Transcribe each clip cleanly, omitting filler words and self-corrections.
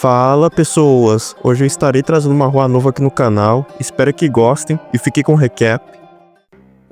Fala pessoas, hoje eu estarei trazendo uma rua nova aqui no canal, espero que gostem e fiquem com o recap.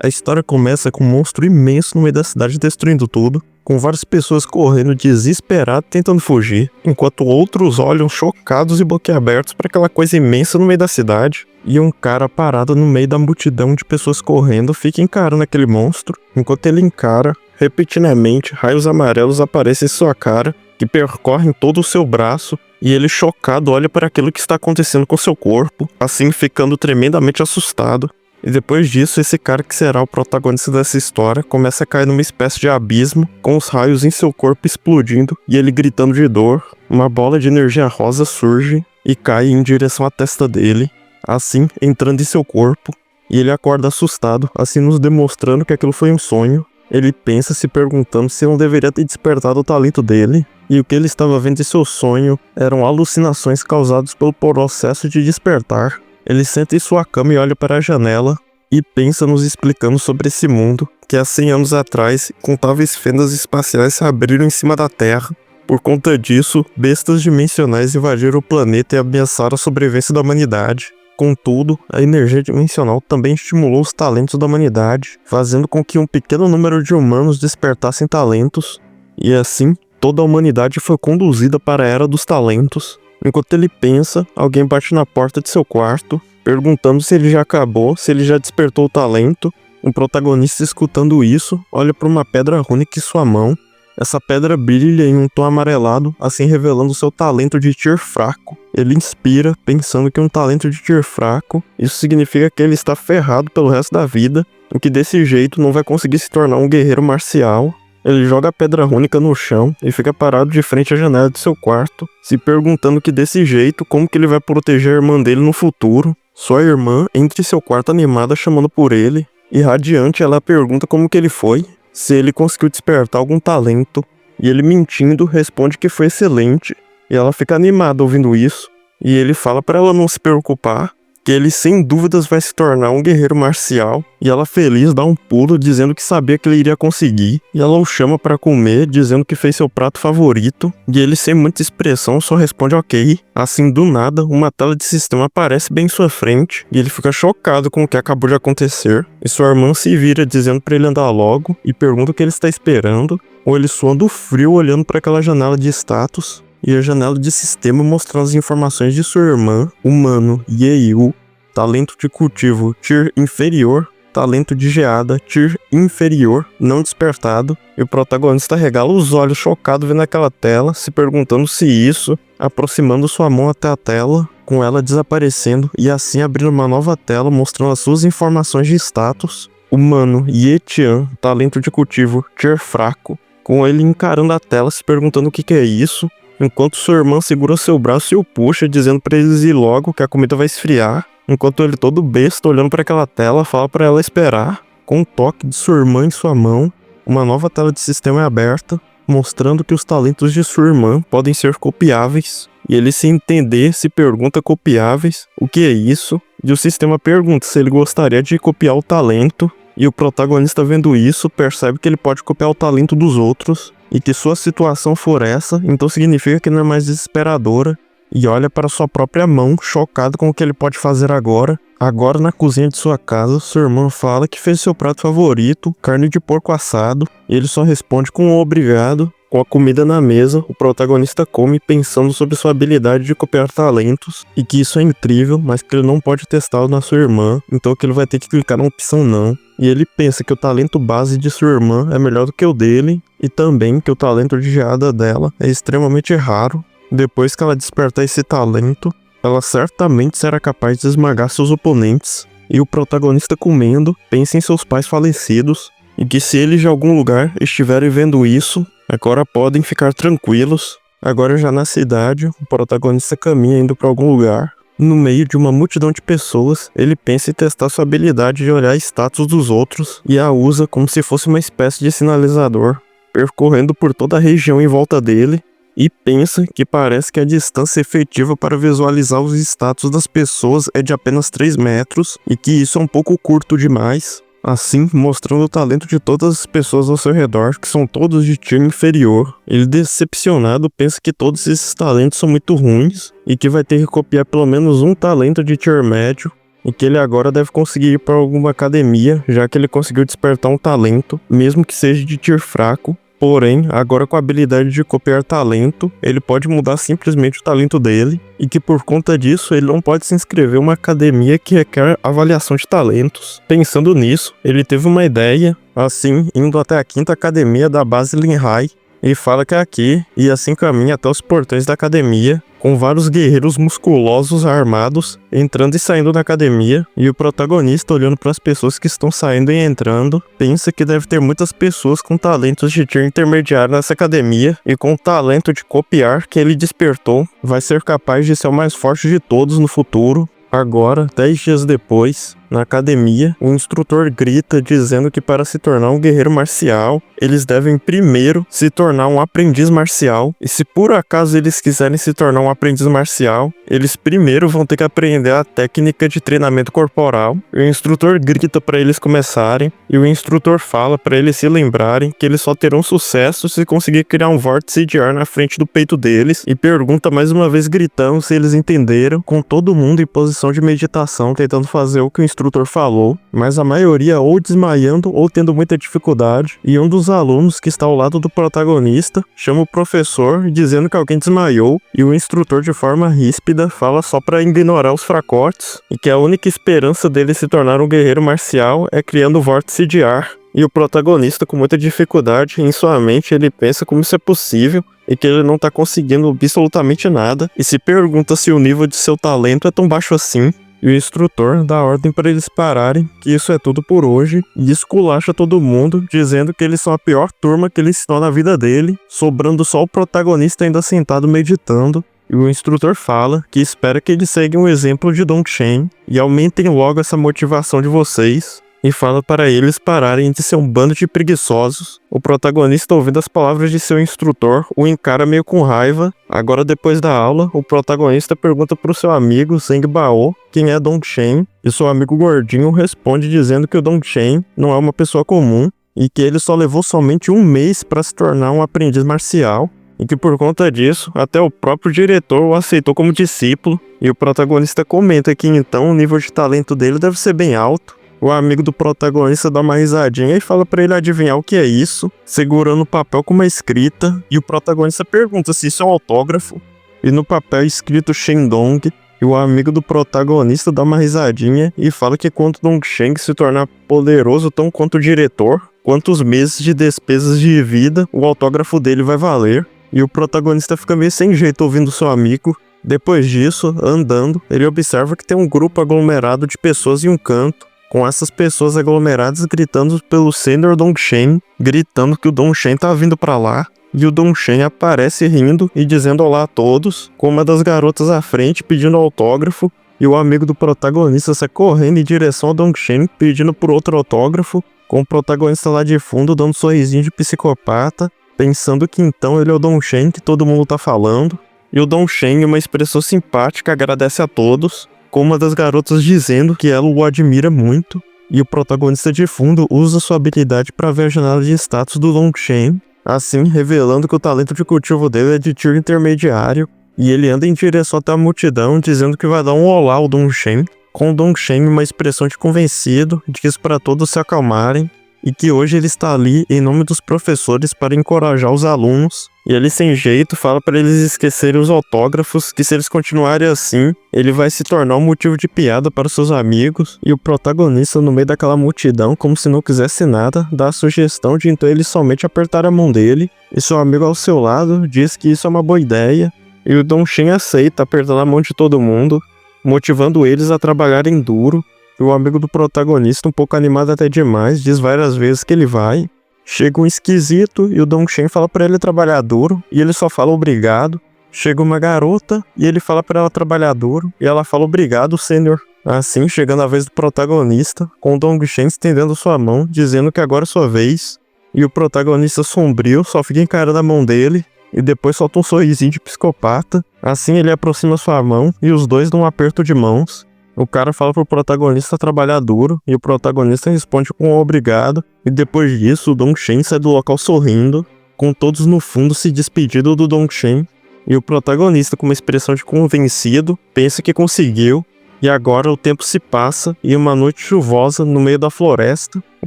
A história começa com um monstro imenso no meio da cidade destruindo tudo, com várias pessoas correndo desesperadas tentando fugir, enquanto outros olham chocados e boquiabertos para aquela coisa imensa no meio da cidade, e um cara parado no meio da multidão de pessoas correndo fica encarando aquele monstro, enquanto ele encara, repentinamente raios amarelos aparecem em sua cara, que percorrem todo o seu braço, e ele chocado olha para aquilo que está acontecendo com seu corpo, assim ficando tremendamente assustado. E depois disso, esse cara que será o protagonista dessa história começa a cair numa espécie de abismo, com os raios em seu corpo explodindo e ele gritando de dor. Uma bola de energia rosa surge e cai em direção à testa dele, assim entrando em seu corpo, e ele acorda assustado, assim nos demonstrando que aquilo foi um sonho. Ele pensa se perguntando se não deveria ter despertado o talento dele, e o que ele estava vendo em seu sonho eram alucinações causadas pelo processo de despertar. Ele senta em sua cama e olha para a janela, e pensa nos explicando sobre esse mundo, que há 100 anos atrás, incontáveis fendas espaciais se abriram em cima da Terra. Por conta disso, bestas dimensionais invadiram o planeta e ameaçaram a sobrevivência da humanidade. Contudo, a energia dimensional também estimulou os talentos da humanidade, fazendo com que um pequeno número de humanos despertassem talentos, e assim, toda a humanidade foi conduzida para a Era dos Talentos. Enquanto ele pensa, alguém bate na porta de seu quarto, perguntando se ele já acabou, se ele já despertou o talento. O protagonista, escutando isso, olha para uma pedra rúnica em sua mão. Essa pedra brilha em um tom amarelado, assim revelando seu talento de Tyr fraco. Ele inspira, pensando que um talento de Tyr fraco, isso significa que ele está ferrado pelo resto da vida, e que desse jeito não vai conseguir se tornar um guerreiro marcial. Ele joga a pedra rúnica no chão e fica parado de frente à janela de seu quarto, se perguntando que desse jeito, como que ele vai proteger a irmã dele no futuro. Sua irmã entra em seu quarto animada chamando por ele, e radiante ela pergunta como que ele foi, se ele conseguiu despertar algum talento, e ele mentindo responde que foi excelente, e ela fica animada ouvindo isso, e ele fala para ela não se preocupar, que ele sem dúvidas vai se tornar um guerreiro marcial, e ela feliz dá um pulo dizendo que sabia que ele iria conseguir, e ela o chama para comer dizendo que fez seu prato favorito, e ele sem muita expressão só responde ok. Assim do nada, uma tela de sistema aparece bem em sua frente, e ele fica chocado com o que acabou de acontecer, e sua irmã se vira dizendo para ele andar logo, e pergunta o que ele está esperando, ou ele suando frio olhando para aquela janela de status, e a janela de sistema mostrando as informações de sua irmã, humano, Yeiu, talento de cultivo, Tyr inferior, talento de geada, Tyr inferior, não despertado, e o protagonista regala os olhos chocado vendo aquela tela, se perguntando se isso, aproximando sua mão até a tela, com ela desaparecendo, e assim abrindo uma nova tela mostrando as suas informações de status, humano, Yetian, talento de cultivo, Tyr fraco, com ele encarando a tela se perguntando o que é isso, enquanto sua irmã segura seu braço e o puxa, dizendo pra eles ir logo que a comida vai esfriar, enquanto ele todo besta olhando para aquela tela fala para ela esperar. Com um toque de sua irmã em sua mão, uma nova tela de sistema é aberta, mostrando que os talentos de sua irmã podem ser copiáveis, e ele sem entender se pergunta copiáveis, o que é isso, e o sistema pergunta se ele gostaria de copiar o talento, e o protagonista vendo isso percebe que ele pode copiar o talento dos outros, e que sua situação for essa, então significa que não é mais desesperadora, e olha para sua própria mão, chocado com o que ele pode fazer agora. Agora na cozinha de sua casa, sua irmã fala que fez seu prato favorito, carne de porco assado, e ele só responde com um obrigado. Com a comida na mesa, o protagonista come pensando sobre sua habilidade de copiar talentos, e que isso é incrível, mas que ele não pode testá-lo na sua irmã, então que ele vai ter que clicar na opção não. E ele pensa que o talento base de sua irmã é melhor do que o dele, e também que o talento de geada dela é extremamente raro. Depois que ela despertar esse talento, ela certamente será capaz de esmagar seus oponentes. E o protagonista comendo pensa em seus pais falecidos, e que se eles de algum lugar estiverem vendo isso, agora podem ficar tranquilos. Agora já na cidade, o protagonista caminha indo para algum lugar. No meio de uma multidão de pessoas, ele pensa em testar sua habilidade de olhar status dos outros, e a usa como se fosse uma espécie de sinalizador, percorrendo por toda a região em volta dele, e pensa que parece que a distância efetiva para visualizar os status das pessoas é de apenas 3 metros, e que isso é um pouco curto demais. assim mostrando o talento de todas as pessoas ao seu redor, que são todos de tier inferior. Ele, decepcionado, pensa que todos esses talentos são muito ruins e que vai ter que copiar pelo menos um talento de tier médio, e que ele agora deve conseguir ir para alguma academia, já que ele conseguiu despertar um talento, mesmo que seja de tier fraco. Porém, agora com a habilidade de copiar talento, ele pode mudar simplesmente o talento dele, e que por conta disso ele não pode se inscrever em uma academia que requer avaliação de talentos. Pensando nisso, ele teve uma ideia, assim, indo até a 5ª academia da base Lin High, e fala que é aqui, e assim caminha até os portões da academia, com vários guerreiros musculosos armados entrando e saindo da academia, e o protagonista, olhando para as pessoas que estão saindo e entrando, pensa que deve ter muitas pessoas com talentos de tier intermediário nessa academia, e com o talento de copiar que ele despertou, vai ser capaz de ser o mais forte de todos no futuro. Agora, 10 dias depois, na academia, o instrutor grita dizendo que para se tornar um guerreiro marcial, eles devem primeiro se tornar um aprendiz marcial, e se por acaso eles quiserem se tornar um aprendiz marcial, eles primeiro vão ter que aprender a técnica de treinamento corporal. O instrutor grita para eles começarem, e o instrutor fala para eles se lembrarem que eles só terão sucesso se conseguir criar um vórtice de ar na frente do peito deles, e pergunta mais uma vez gritando se eles entenderam, com todo mundo em posição de meditação tentando fazer o que o instrutor falou, mas a maioria ou desmaiando ou tendo muita dificuldade, e um dos alunos que está ao lado do protagonista chama o professor dizendo que alguém desmaiou, e o instrutor de forma ríspida fala só para ignorar os fracotes e que a única esperança dele se tornar um guerreiro marcial é criando o vórtice de ar. E o protagonista, com muita dificuldade em sua mente, ele pensa como isso é possível e que ele não está conseguindo absolutamente nada, e se pergunta se o nível de seu talento é tão baixo assim. E o instrutor dá ordem para eles pararem, que isso é tudo por hoje, e esculacha todo mundo, dizendo que eles são a pior turma que ele ensinou na vida dele, sobrando só o protagonista ainda sentado meditando. E o instrutor fala que espera que eles seguem o exemplo de Dongshen e aumentem logo essa motivação de vocês, e fala para eles pararem de ser um bando de preguiçosos. O protagonista, ouvindo as palavras de seu instrutor, o encara meio com raiva. Agora, depois da aula, o protagonista pergunta para o seu amigo Zheng Bao quem é Dongshen, e seu amigo gordinho responde dizendo que o Dongshen não é uma pessoa comum e que ele só levou somente 1 mês para se tornar um aprendiz marcial, e que por conta disso, até o próprio diretor o aceitou como discípulo. E o protagonista comenta que então o nível de talento dele deve ser bem alto. O amigo do protagonista dá uma risadinha e fala pra ele adivinhar o que é isso, segurando o papel com uma escrita, e o protagonista pergunta se isso é um autógrafo, e no papel é escrito Shendong, e o amigo do protagonista dá uma risadinha e fala que quando Dongshen se tornar poderoso tão quanto o diretor, quantos meses de despesas de vida o autógrafo dele vai valer, e o protagonista fica meio sem jeito ouvindo seu amigo. Depois disso, andando, ele observa que tem um grupo aglomerado de pessoas em um canto, com essas pessoas aglomeradas gritando pelo Senior Dongshen, gritando que o Dongshen tá vindo pra lá, e o Dongshen aparece rindo e dizendo olá a todos, com uma das garotas à frente pedindo autógrafo, e o amigo do protagonista sai correndo em direção ao Dongshen pedindo por outro autógrafo, com o protagonista lá de fundo dando um sorrisinho de psicopata, pensando que então ele é o Dongshen que todo mundo tá falando, e o Dongshen, em uma expressão simpática, agradece a todos, com uma das garotas dizendo que ela o admira muito, e o protagonista de fundo usa sua habilidade para ver a janela de status do Dongshen, assim revelando que o talento de cultivo dele é de tier intermediário, e ele anda em direção até a multidão dizendo que vai dar um olá ao Dongshen, com o Dongshen uma expressão de convencido, diz para todos se acalmarem, e que hoje ele está ali em nome dos professores para encorajar os alunos, e ele sem jeito fala para eles esquecerem os autógrafos, que se eles continuarem assim, ele vai se tornar um motivo de piada para seus amigos, e o protagonista no meio daquela multidão, como se não quisesse nada, dá a sugestão de então ele somente apertar a mão dele, e seu amigo ao seu lado diz que isso é uma boa ideia, e o Dongshen aceita apertando a mão de todo mundo, motivando eles a trabalharem duro. E o amigo do protagonista, um pouco animado até demais, diz várias vezes que ele vai. Chega um esquisito e o Dongshen fala pra ele trabalhar duro, e ele só fala obrigado. Chega uma garota e ele fala pra ela trabalhar duro, e ela fala obrigado, senhor. Assim, chegando a vez do protagonista, com o Dongshen estendendo sua mão, dizendo que agora é sua vez. E o protagonista sombrio só fica encarando a mão dele, e depois solta um sorrisinho de psicopata. Assim ele aproxima sua mão, e os dois dão um aperto de mãos. O cara fala pro protagonista trabalhar duro e o protagonista responde com um obrigado. E depois disso, o Dongshin sai do local sorrindo, com todos no fundo se despedindo do Dongshin. E o protagonista, com uma expressão de convencido, pensa que conseguiu. E agora o tempo se passa e uma noite chuvosa no meio da floresta, o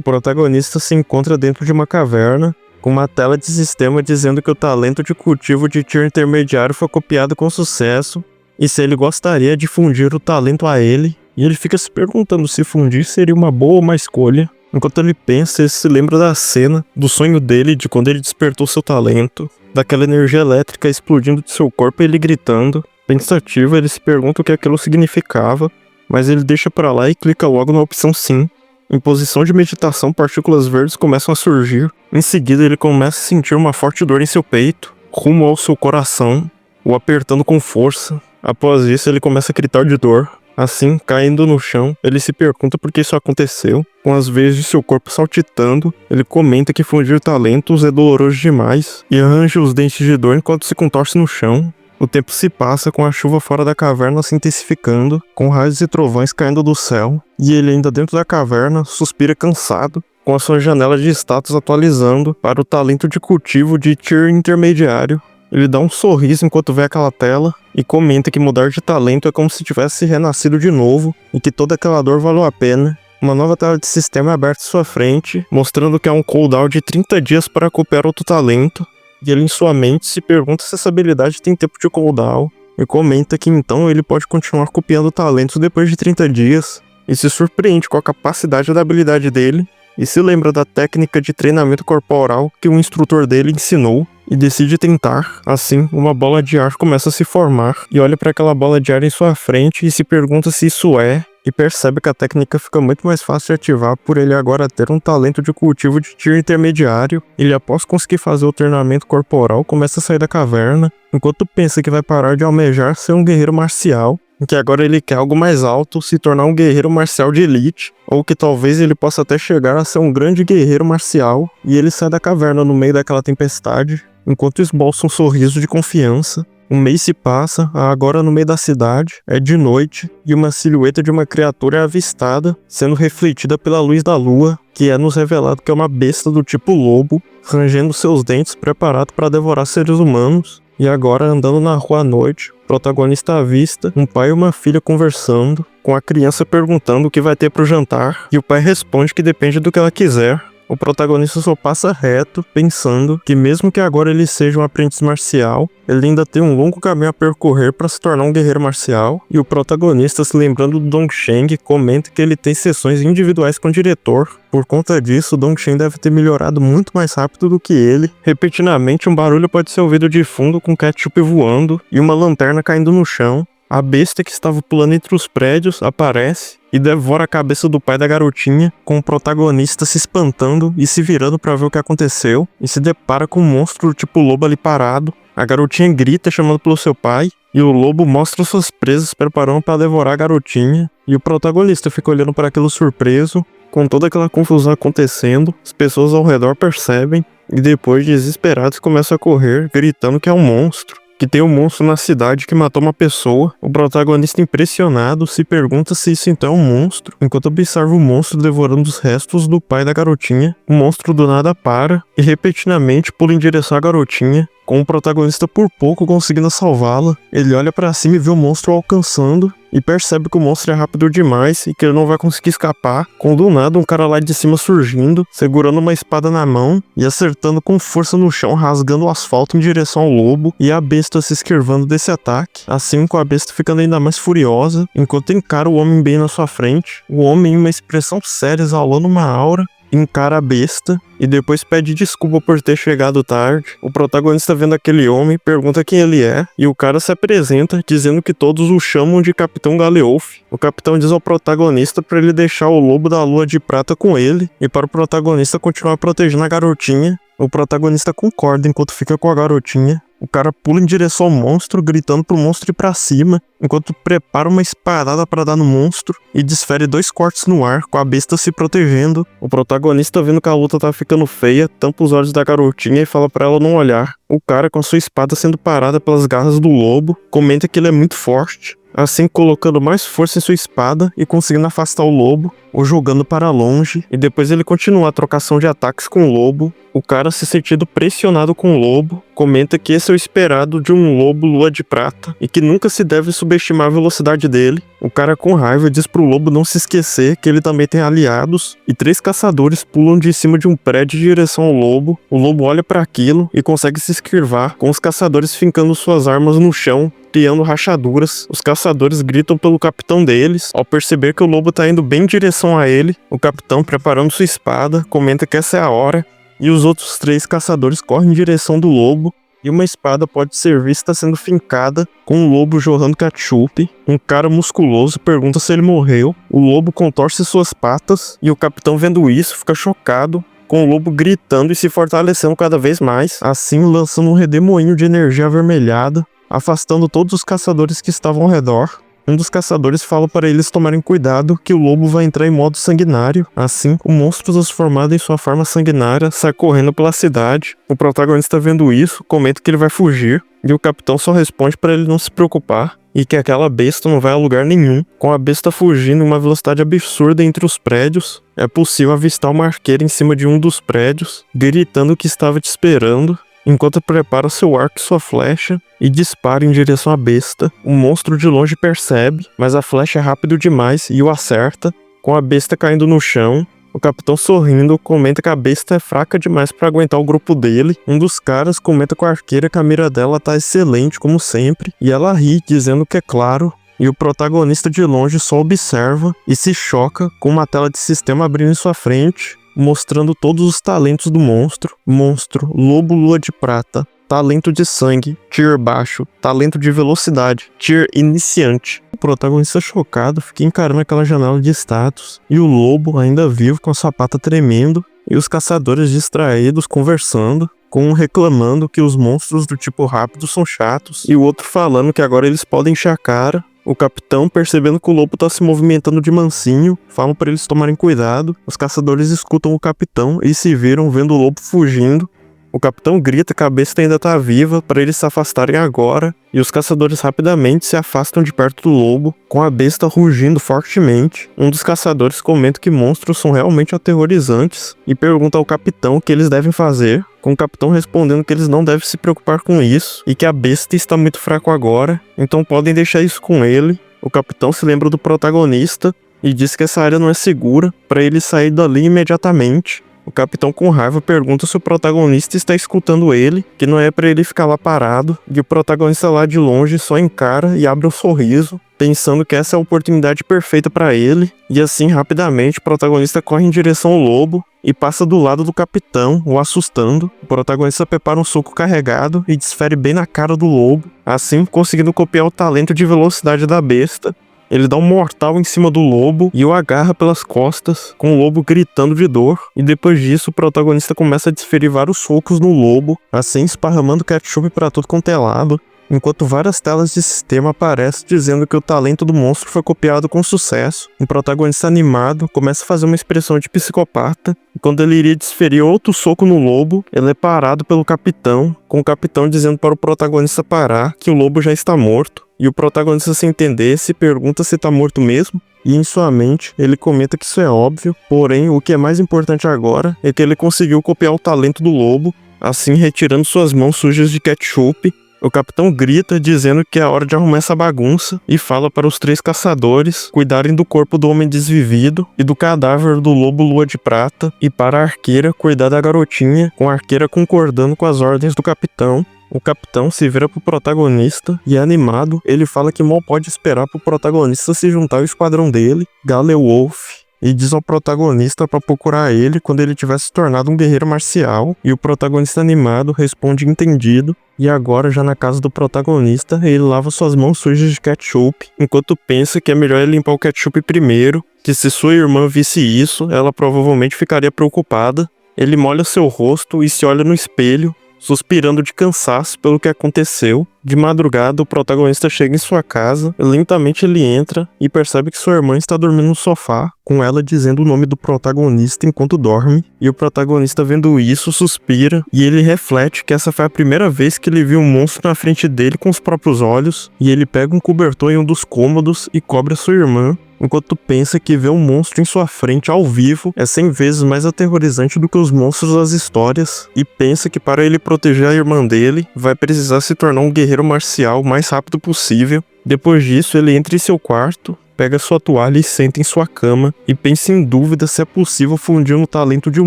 protagonista se encontra dentro de uma caverna, com uma tela de sistema dizendo que o talento de cultivo de Tier intermediário foi copiado com sucesso, e se ele gostaria de fundir o talento a ele, e ele fica se perguntando se fundir seria uma boa ou uma escolha. Enquanto ele pensa, ele se lembra da cena, do sonho dele de quando ele despertou seu talento, daquela energia elétrica explodindo de seu corpo e ele gritando. Pensativo, ele se pergunta o que aquilo significava, mas ele deixa pra lá e clica logo na opção sim. Em posição de meditação, partículas verdes começam a surgir. Em seguida, ele começa a sentir uma forte dor em seu peito, rumo ao seu coração, o apertando com força. Após isso, ele começa a gritar de dor. Assim, caindo no chão, ele se pergunta por que isso aconteceu. Com as veias de seu corpo saltitando, ele comenta que fundir talentos é doloroso demais e arranja os dentes de dor enquanto se contorce no chão. O tempo se passa com a chuva fora da caverna se intensificando, com raios e trovões caindo do céu, e ele ainda dentro da caverna suspira cansado, com a sua janela de status atualizando para o talento de cultivo de Tier intermediário. Ele dá um sorriso enquanto vê aquela tela e comenta que mudar de talento é como se tivesse renascido de novo e que toda aquela dor valeu a pena. Uma nova tela de sistema é aberta em sua frente, mostrando que há um cooldown de 30 dias para copiar outro talento. E ele em sua mente se pergunta se essa habilidade tem tempo de cooldown e comenta que então ele pode continuar copiando talentos depois de 30 dias e se surpreende com a capacidade da habilidade dele e se lembra da técnica de treinamento corporal que o instrutor dele ensinou e decide tentar. Assim, uma bola de ar começa a se formar e olha para aquela bola de ar em sua frente e se pergunta se isso é, e percebe que a técnica fica muito mais fácil de ativar por ele agora ter um talento de cultivo de Tier intermediário. Ele, após conseguir fazer o treinamento corporal, começa a sair da caverna, enquanto pensa que vai parar de almejar ser um guerreiro marcial, e que agora ele quer algo mais alto, se tornar um guerreiro marcial de elite, ou que talvez ele possa até chegar a ser um grande guerreiro marcial, e ele sai da caverna no meio daquela tempestade, enquanto esboça um sorriso de confiança. Um mês se passa, agora no meio da cidade, é de noite, e uma silhueta de uma criatura é avistada, sendo refletida pela luz da lua, que é nos revelado que é uma besta do tipo lobo, rangendo seus dentes preparado para devorar seres humanos. E agora, andando na rua à noite, o protagonista avista um pai e uma filha conversando, com a criança perguntando o que vai ter pro jantar, e o pai responde que depende do que ela quiser. O protagonista só passa reto, pensando que mesmo que agora ele seja um aprendiz marcial, ele ainda tem um longo caminho a percorrer para se tornar um guerreiro marcial. E o protagonista, se lembrando do Dongshin, comenta que ele tem sessões individuais com o diretor. Por conta disso, o Dongshin deve ter melhorado muito mais rápido do que ele. Repentinamente, um barulho pode ser ouvido de fundo com ketchup voando e uma lanterna caindo no chão. A besta que estava pulando entre os prédios aparece e devora a cabeça do pai da garotinha, com o protagonista se espantando e se virando para ver o que aconteceu, e se depara com um monstro do tipo lobo ali parado. A garotinha grita chamando pelo seu pai, e o lobo mostra suas presas preparando para devorar a garotinha, e o protagonista fica olhando para aquilo surpreso. Com toda aquela confusão acontecendo, as pessoas ao redor percebem, e depois, desesperados, começam a correr, gritando que é um monstro. Que tem um monstro na cidade que matou uma pessoa. O protagonista, impressionado, se pergunta se isso então é um monstro. Enquanto observa o monstro devorando os restos do pai da garotinha, o monstro do nada para e repentinamente pula em direção à garotinha, com o protagonista por pouco conseguindo salvá-la. Ele olha pra cima e vê o monstro alcançando, e percebe que o monstro é rápido demais e que ele não vai conseguir escapar, quando do nada um cara lá de cima surgindo, segurando uma espada na mão e acertando com força no chão, rasgando o asfalto em direção ao lobo, e a besta se esquivando desse ataque, assim com a besta ficando ainda mais furiosa, enquanto encara o homem bem na sua frente. O homem, em uma expressão séria, exalando uma aura, encara a besta e depois pede desculpa por ter chegado tarde. O protagonista, vendo aquele homem, pergunta quem ele é, e o cara se apresenta dizendo que todos o chamam de Capitão Galeof. O capitão diz ao protagonista para ele deixar o lobo da lua de prata com ele e para o protagonista continuar protegendo a garotinha. O protagonista concorda enquanto fica com a garotinha. O cara pula em direção ao monstro, gritando pro monstro ir pra cima, enquanto prepara uma espadada para dar no monstro e desfere 2 cortes no ar, com a besta se protegendo. O protagonista, vendo que a luta tá ficando feia, tampa os olhos da garotinha e fala pra ela não olhar. O cara, com a sua espada sendo parada pelas garras do lobo, comenta que ele é muito forte, assim colocando mais força em sua espada e conseguindo afastar o lobo, o jogando para longe, e depois ele continua a trocação de ataques com o lobo. O cara, se sentindo pressionado com o lobo, comenta que esse é o esperado de um lobo lua de prata e que nunca se deve subestimar a velocidade dele. O cara, com raiva, diz pro lobo não se esquecer que ele também tem aliados, e 3 caçadores pulam de cima de um prédio em direção ao lobo. O lobo olha para aquilo e consegue se esquivar, com os caçadores fincando suas armas no chão, criando rachaduras. Os caçadores gritam pelo capitão deles. Ao perceber que o lobo tá indo bem em direção a ele, o capitão, preparando sua espada, comenta que essa é a hora, e os outros 3 caçadores correm em direção do lobo, e uma espada pode ser vista sendo fincada, com o lobo jorrando ketchup. Um cara musculoso pergunta se ele morreu. O lobo contorce suas patas, e o capitão, vendo isso, fica chocado, com o lobo gritando e se fortalecendo cada vez mais, assim lançando um redemoinho de energia avermelhada, afastando todos os caçadores que estavam ao redor. Um dos caçadores fala para eles tomarem cuidado que o lobo vai entrar em modo sanguinário. Assim, o monstro transformado em sua forma sanguinária sai correndo pela cidade. O protagonista, vendo isso, comenta que ele vai fugir, e o capitão só responde para ele não se preocupar e que aquela besta não vai a lugar nenhum. Com a besta fugindo em uma velocidade absurda entre os prédios, é possível avistar uma arqueira em cima de um dos prédios, gritando que estava te esperando. Enquanto prepara seu arco e sua flecha e dispara em direção à besta, o monstro de longe percebe, mas a flecha é rápido demais e o acerta, com a besta caindo no chão. O capitão, sorrindo, comenta que a besta é fraca demais para aguentar o grupo dele. Um dos caras comenta com a arqueira que a mira dela tá excelente como sempre, e ela ri, dizendo que é claro. E o protagonista de longe só observa e se choca com uma tela de sistema abrindo em sua frente, mostrando todos os talentos do monstro. Monstro, lobo lua de prata, talento de sangue, tier baixo, talento de velocidade, tier iniciante. O protagonista, chocado, fica encarando aquela janela de status, e o lobo, ainda vivo, com a sua pata tremendo, e os caçadores distraídos conversando, com um reclamando que os monstros do tipo rápido são chatos, e o outro falando que agora eles podem encher a cara. O capitão, percebendo que o lobo tá se movimentando de mansinho, falam para eles tomarem cuidado. Os caçadores escutam o capitão e se viram vendo o lobo fugindo. O capitão grita que a besta ainda tá viva para eles se afastarem agora, e os caçadores rapidamente se afastam de perto do lobo, com a besta rugindo fortemente. Um dos caçadores comenta que monstros são realmente aterrorizantes e pergunta ao capitão o que eles devem fazer, com o capitão respondendo que eles não devem se preocupar com isso e que a besta está muito fraco agora, então podem deixar isso com ele. O capitão se lembra do protagonista e diz que essa área não é segura para ele sair dali imediatamente. O capitão, com raiva, pergunta se o protagonista está escutando ele, que não é pra ele ficar lá parado, e o protagonista lá de longe só encara e abre um sorriso, pensando que essa é a oportunidade perfeita pra ele, e assim, rapidamente, o protagonista corre em direção ao lobo e passa do lado do capitão, o assustando. O protagonista prepara um soco carregado e desfere bem na cara do lobo, assim conseguindo copiar o talento de velocidade da besta. Ele dá um mortal em cima do lobo e o agarra pelas costas, com o lobo gritando de dor. E depois disso, o protagonista começa a desferir vários socos no lobo, assim esparramando ketchup para tudo quanto é lado, enquanto várias telas de sistema aparecem dizendo que o talento do monstro foi copiado com sucesso. O protagonista, animado, começa a fazer uma expressão de psicopata, e quando ele iria desferir outro soco no lobo, ele é parado pelo capitão, com o capitão dizendo para o protagonista parar, que o lobo já está morto. E o protagonista, sem entender, se pergunta se tá morto mesmo, e em sua mente ele comenta que isso é óbvio, porém o que é mais importante agora é que ele conseguiu copiar o talento do lobo, assim retirando suas mãos sujas de ketchup. O capitão grita dizendo que é hora de arrumar essa bagunça e fala para os 3 caçadores cuidarem do corpo do homem desvivido e do cadáver do lobo lua de prata, e para a arqueira cuidar da garotinha, com a arqueira concordando com as ordens do capitão. O capitão se vira pro protagonista e, animado, ele fala que mal pode esperar pro protagonista se juntar ao esquadrão dele, Galewolf, e diz ao protagonista para procurar ele quando ele tiver se tornado um guerreiro marcial. E o protagonista, animado, responde entendido. E agora, já na casa do protagonista, ele lava suas mãos sujas de ketchup, enquanto pensa que é melhor ele limpar o ketchup primeiro, que se sua irmã visse isso, ela provavelmente ficaria preocupada. Ele molha seu rosto e se olha no espelho, suspirando de cansaço pelo que aconteceu. De madrugada, o protagonista chega em sua casa, lentamente ele entra e percebe que sua irmã está dormindo no sofá, com ela dizendo o nome do protagonista enquanto dorme, e o protagonista vendo isso suspira, e ele reflete que essa foi a primeira vez que ele viu um monstro na frente dele com os próprios olhos, e ele pega um cobertor em um dos cômodos e cobre a sua irmã, enquanto pensa que ver um monstro em sua frente ao vivo é 100 vezes mais aterrorizante do que os monstros das histórias, e pensa que para ele proteger a irmã dele, vai precisar se tornar um guerreiro marcial o mais rápido possível. Depois disso, ele entra em seu quarto, pega sua toalha e senta em sua cama, e pensa em dúvida se é possível fundir o talento de um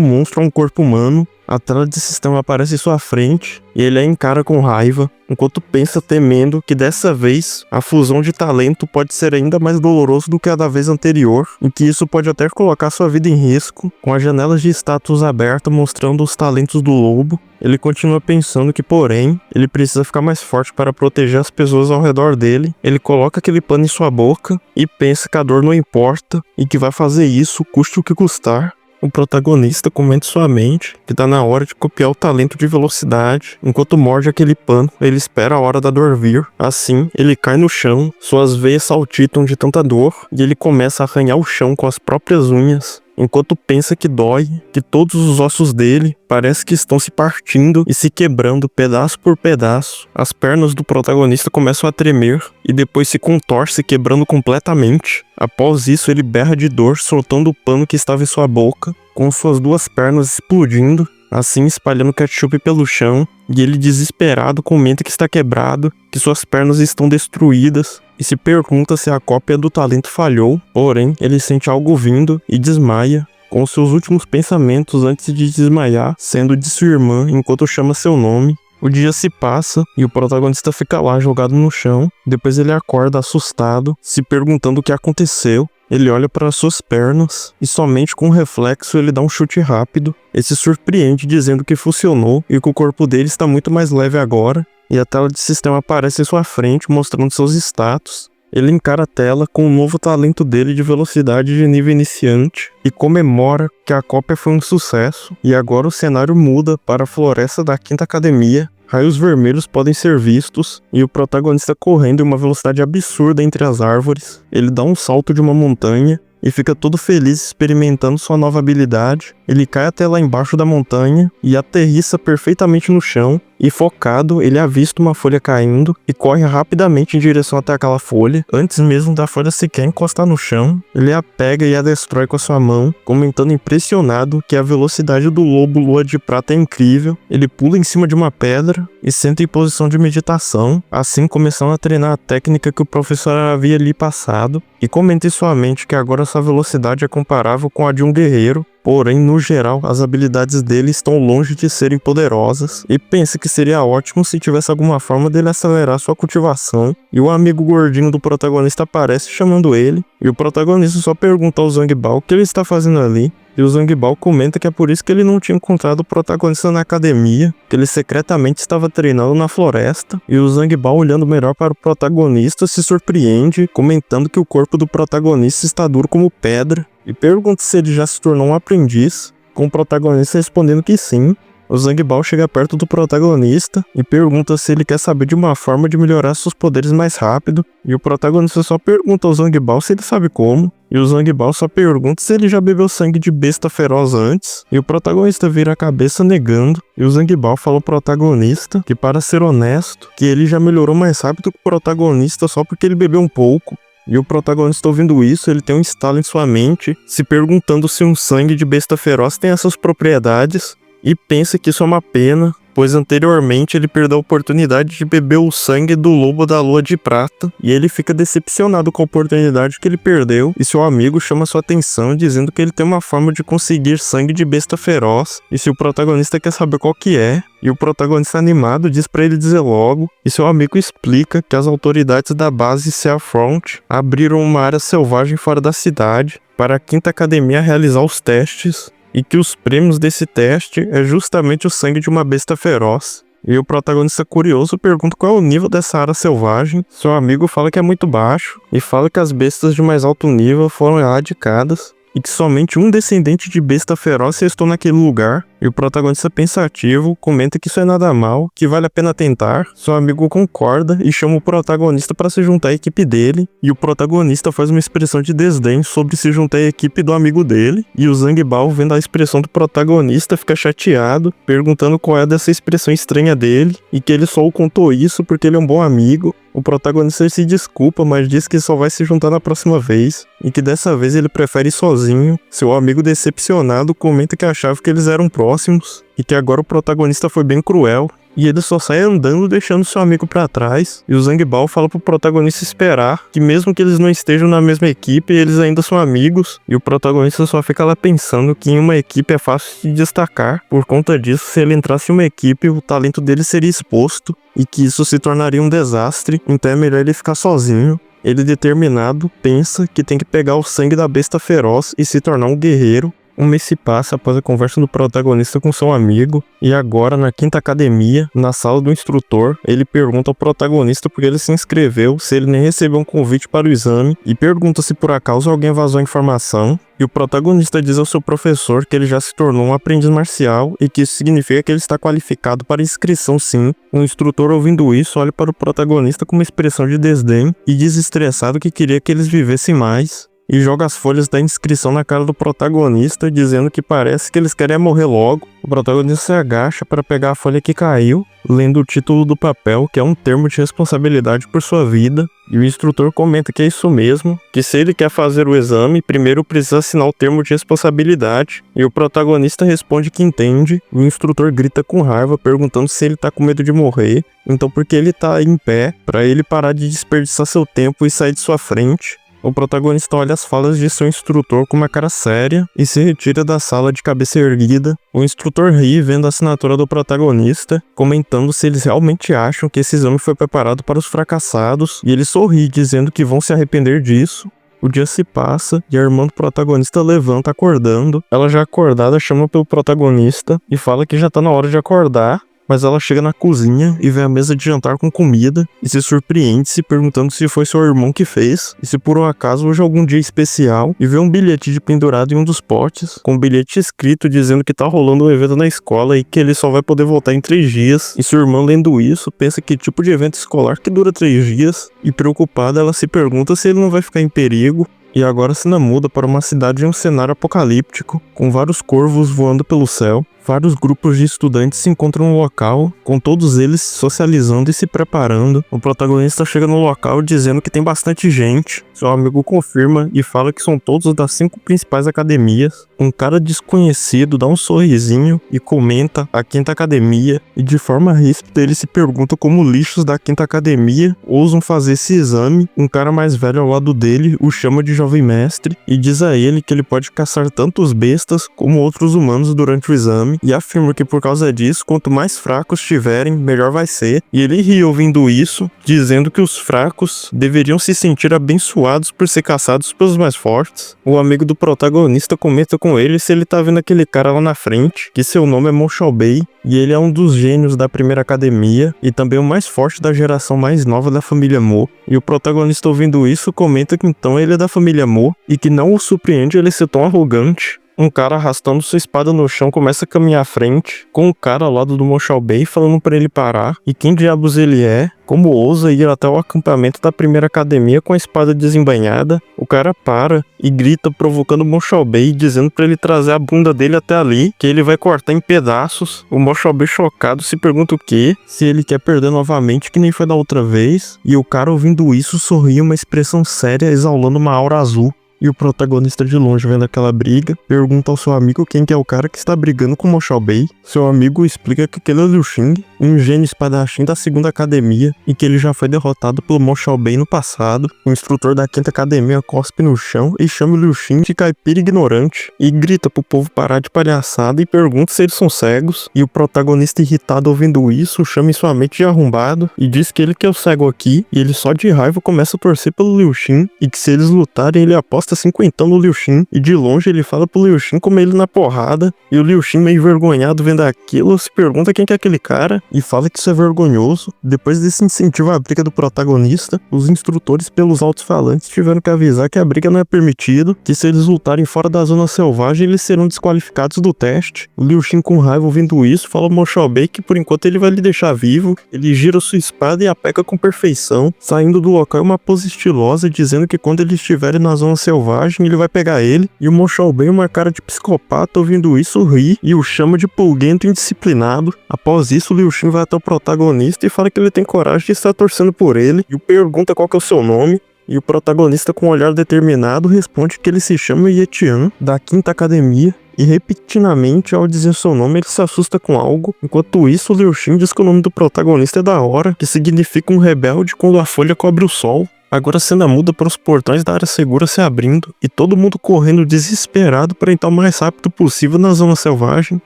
monstro a um corpo humano. A tela de sistema aparece em sua frente, e ele a encara com raiva, enquanto pensa temendo que dessa vez, a fusão de talento pode ser ainda mais doloroso do que a da vez anterior, e que isso pode até colocar sua vida em risco, com as janelas de status abertas mostrando os talentos do lobo. Ele continua pensando que, porém, ele precisa ficar mais forte para proteger as pessoas ao redor dele. Ele coloca aquele pano em sua boca, e pensa que a dor não importa, e que vai fazer isso, custe o que custar. O protagonista comenta em sua mente que tá na hora de copiar o talento de velocidade. Enquanto morde aquele pano, ele espera a hora da dor vir. Assim, ele cai no chão, suas veias saltitam de tanta dor, e ele começa a arranhar o chão com as próprias unhas. Enquanto pensa que dói, que todos os ossos dele parece que estão se partindo e se quebrando pedaço por pedaço. As pernas do protagonista começam a tremer e depois se contorce, quebrando completamente. Após isso, ele berra de dor, soltando o pano que estava em sua boca, com suas duas pernas explodindo, assim espalhando ketchup pelo chão, e ele desesperado comenta que está quebrado, que suas pernas estão destruídas, e se pergunta se a cópia do talento falhou, porém ele sente algo vindo e desmaia, com seus últimos pensamentos antes de desmaiar, sendo de sua irmã enquanto chama seu nome. O dia se passa e o protagonista fica lá jogado no chão, depois ele acorda assustado, se perguntando o que aconteceu. Ele olha para suas pernas e somente com um reflexo ele dá um chute rápido. Ele se surpreende dizendo que funcionou e que o corpo dele está muito mais leve agora. E a tela de sistema aparece em sua frente mostrando seus status. Ele encara a tela com o novo talento dele de velocidade de nível iniciante e comemora que a cópia foi um sucesso. E agora o cenário muda para a floresta da Quinta Academia. Raios vermelhos podem ser vistos, e o protagonista correndo em uma velocidade absurda entre as árvores. Ele dá um salto de uma montanha e fica todo feliz experimentando sua nova habilidade. Ele cai até lá embaixo da montanha e aterrissa perfeitamente no chão, e focado, ele avista uma folha caindo e corre rapidamente em direção até aquela folha. Antes mesmo da folha sequer encostar no chão, ele a pega e a destrói com a sua mão, comentando impressionado que a velocidade do lobo lua de prata é incrível. Ele pula em cima de uma pedra e senta em posição de meditação, assim começando a treinar a técnica que o professor havia lhe passado, e comenta em sua mente que agora sua velocidade é comparável com a de um guerreiro. Porém, no geral, as habilidades dele estão longe de serem poderosas, e pensa que seria ótimo se tivesse alguma forma dele acelerar sua cultivação, e o amigo gordinho do protagonista aparece chamando ele, e o protagonista só pergunta ao Zangbao o que ele está fazendo ali, e o Zangbao comenta que é por isso que ele não tinha encontrado o protagonista na academia, que ele secretamente estava treinando na floresta, e o Zangbao, olhando melhor para o protagonista, se surpreende, comentando que o corpo do protagonista está duro como pedra, e pergunta se ele já se tornou um aprendiz, com o protagonista respondendo que sim. O Zangbao chega perto do protagonista e pergunta se ele quer saber de uma forma de melhorar seus poderes mais rápido, e o protagonista só pergunta ao Zangbao se ele sabe como, e o Zangbao só pergunta se ele já bebeu sangue de besta feroz antes, e o protagonista vira a cabeça negando, e o Zangbao fala ao protagonista que, para ser honesto, que ele já melhorou mais rápido que o protagonista só porque ele bebeu um pouco. E o protagonista, ouvindo isso, ele tem um estalo em sua mente, se perguntando se um sangue de besta feroz tem essas propriedades, e pensa que isso é uma pena, pois anteriormente ele perdeu a oportunidade de beber o sangue do lobo da lua de prata, e ele fica decepcionado com a oportunidade que ele perdeu, e seu amigo chama sua atenção dizendo que ele tem uma forma de conseguir sangue de besta feroz, e se o protagonista quer saber qual que é, e o protagonista animado diz pra ele dizer logo, e seu amigo explica que as autoridades da base Seafront abriram uma área selvagem fora da cidade para a Quinta Academia realizar os testes, e que os prêmios desse teste é justamente o sangue de uma besta feroz. E o protagonista curioso pergunta qual é o nível dessa área selvagem. Seu amigo fala que é muito baixo, e fala que as bestas de mais alto nível foram erradicadas, e que somente um descendente de besta feroz restou naquele lugar. E o protagonista pensativo comenta que isso é nada mal, que vale a pena tentar. Seu amigo concorda e chama o protagonista para se juntar à equipe dele, e o protagonista faz uma expressão de desdém sobre se juntar à equipe do amigo dele, e o Zangbao, vendo a expressão do protagonista, fica chateado, perguntando qual é dessa expressão estranha dele, e que ele só o contou isso porque ele é um bom amigo. O protagonista se desculpa, mas diz que só vai se juntar na próxima vez, e que dessa vez ele prefere ir sozinho. Seu amigo decepcionado comenta que achava que eles eram próximos, e que agora o protagonista foi bem cruel, e ele só sai andando deixando seu amigo pra trás. E o Zangbao fala pro protagonista esperar, que mesmo que eles não estejam na mesma equipe, eles ainda são amigos. E o protagonista só fica lá pensando que em uma equipe é fácil de destacar. Por conta disso, se ele entrasse em uma equipe, o talento dele seria exposto, e que isso se tornaria um desastre, então é melhor ele ficar sozinho. Ele, determinado, pensa que tem que pegar o sangue da besta feroz e se tornar um guerreiro. Um mês se passa após a conversa do protagonista com seu amigo, e agora na quinta academia, na sala do instrutor, ele pergunta ao protagonista por que ele se inscreveu, se ele nem recebeu um convite para o exame, e pergunta se por acaso alguém vazou a informação. E o protagonista diz ao seu professor que ele já se tornou um aprendiz marcial e que isso significa que ele está qualificado para inscrição sim. O instrutor, ouvindo isso, olha para o protagonista com uma expressão de desdém e diz estressado que queria que eles vivessem mais. E joga as folhas da inscrição na cara do protagonista, dizendo que parece que eles querem morrer logo. O protagonista se agacha para pegar a folha que caiu, lendo o título do papel, que é um termo de responsabilidade por sua vida. E o instrutor comenta que é isso mesmo, que se ele quer fazer o exame, primeiro precisa assinar o termo de responsabilidade. E o protagonista responde que entende. O instrutor grita com raiva, perguntando se ele tá com medo de morrer. Então por que ele tá em pé, para ele parar de desperdiçar seu tempo e sair de sua frente. O protagonista olha as falas de seu instrutor com uma cara séria e se retira da sala de cabeça erguida. O instrutor ri vendo a assinatura do protagonista, comentando se eles realmente acham que esse exame foi preparado para os fracassados, e ele sorri dizendo que vão se arrepender disso. O dia se passa e a irmã do protagonista levanta acordando. Ela, já acordada, chama pelo protagonista e fala que já tá na hora de acordar. Mas ela chega na cozinha e vê a mesa de jantar com comida e se surpreende, se perguntando se foi seu irmão que fez e se por um acaso hoje é algum dia especial, e vê um bilhete de pendurado em um dos potes, com um bilhete escrito dizendo que tá rolando um evento na escola e que ele só vai poder voltar em 3 dias. E sua irmã, lendo isso, pensa que tipo de evento escolar que dura 3 dias, e preocupada ela se pergunta se ele não vai ficar em perigo. E agora a cena muda para uma cidade em um cenário apocalíptico, com vários corvos voando pelo céu. Vários grupos de estudantes se encontram no local, com todos eles socializando e se preparando. O protagonista chega no local dizendo que tem bastante gente. Seu amigo confirma e fala que são todos das 5 principais academias. Um cara desconhecido dá um sorrisinho e comenta a quinta academia, e de forma ríspida ele se pergunta como lixos da quinta academia ousam fazer esse exame. Um cara mais velho ao lado dele o chama de jovem mestre e diz a ele que ele pode caçar tanto os bestas como outros humanos durante o exame, e afirma que por causa disso, quanto mais fracos tiverem, melhor vai ser. E ele ri ouvindo isso, dizendo que os fracos deveriam se sentir abençoados por ser caçados pelos mais fortes. O amigo do protagonista comenta com ele se ele tá vendo aquele cara lá na frente, que seu nome é Mo Xiaobei, e ele é um dos gênios da primeira academia, e também o mais forte da geração mais nova da família Mo. E o protagonista, ouvindo isso, comenta que então ele é da família Mo, e que não o surpreende ele ser tão arrogante. Um cara arrastando sua espada no chão começa a caminhar à frente, com o cara ao lado do Mo Xiaobei falando pra ele parar, e quem diabos ele é, como ousa ir até o acampamento da primeira academia com a espada desembainhada. O cara para e grita, provocando o Mo Xiaobei, dizendo pra ele trazer a bunda dele até ali, que ele vai cortar em pedaços. O Mo Xiaobei, chocado, se pergunta o quê? Se ele quer perder novamente, que nem foi da outra vez. E o cara, ouvindo isso, sorri, uma expressão séria, exalando uma aura azul. E o protagonista, de longe vendo aquela briga, pergunta ao seu amigo quem que é o cara que está brigando com Mo Xiaobei. Seu amigo explica que aquele é Liu Xing, um gênio espadachim da segunda academia, e que ele já foi derrotado pelo Mo Xiaobei no passado. O instrutor da quinta academia cospe no chão e chama o Liu Xing de caipira ignorante, e grita pro povo parar de palhaçada e pergunta se eles são cegos. E o protagonista, irritado ouvindo isso, chama em sua mente de arrombado e diz que ele que é o cego aqui, e ele só de raiva começa a torcer pelo Liu Xing, e que se eles lutarem ele aposta protagonista cinquentando o Liu Xin, e de longe ele fala pro Liu Xin comer ele na porrada, e o Liu Xin, meio envergonhado vendo aquilo, se pergunta quem que é aquele cara, e fala que isso é vergonhoso. Depois desse incentivo à briga do protagonista, os instrutores pelos alto-falantes tiveram que avisar que a briga não é permitida, que se eles lutarem fora da zona selvagem, eles serão desqualificados do teste. O Liu Xin, com raiva ouvindo isso, fala ao Mo Xiaobei que por enquanto ele vai lhe deixar vivo. Ele gira sua espada e a pega com perfeição, saindo do local em uma pose estilosa, dizendo que quando eles estiverem na zona selvagem, ele vai pegar ele. E o Mo Xiaobei, uma cara de psicopata, ouvindo isso, ri e o chama de pulguento indisciplinado. Após isso, o Liu Xin vai até o protagonista e fala que ele tem coragem de estar torcendo por ele, e o pergunta qual que é o seu nome. E o protagonista, com um olhar determinado, responde que ele se chama Ye Tian, da Quinta Academia, e repetidamente, ao dizer seu nome, ele se assusta com algo. Enquanto isso, o Liu Xin diz que o nome do protagonista é da hora, que significa um rebelde quando a folha cobre o sol. Agora a cena muda para os portões da área segura se abrindo, e todo mundo correndo desesperado para entrar o mais rápido possível na zona selvagem,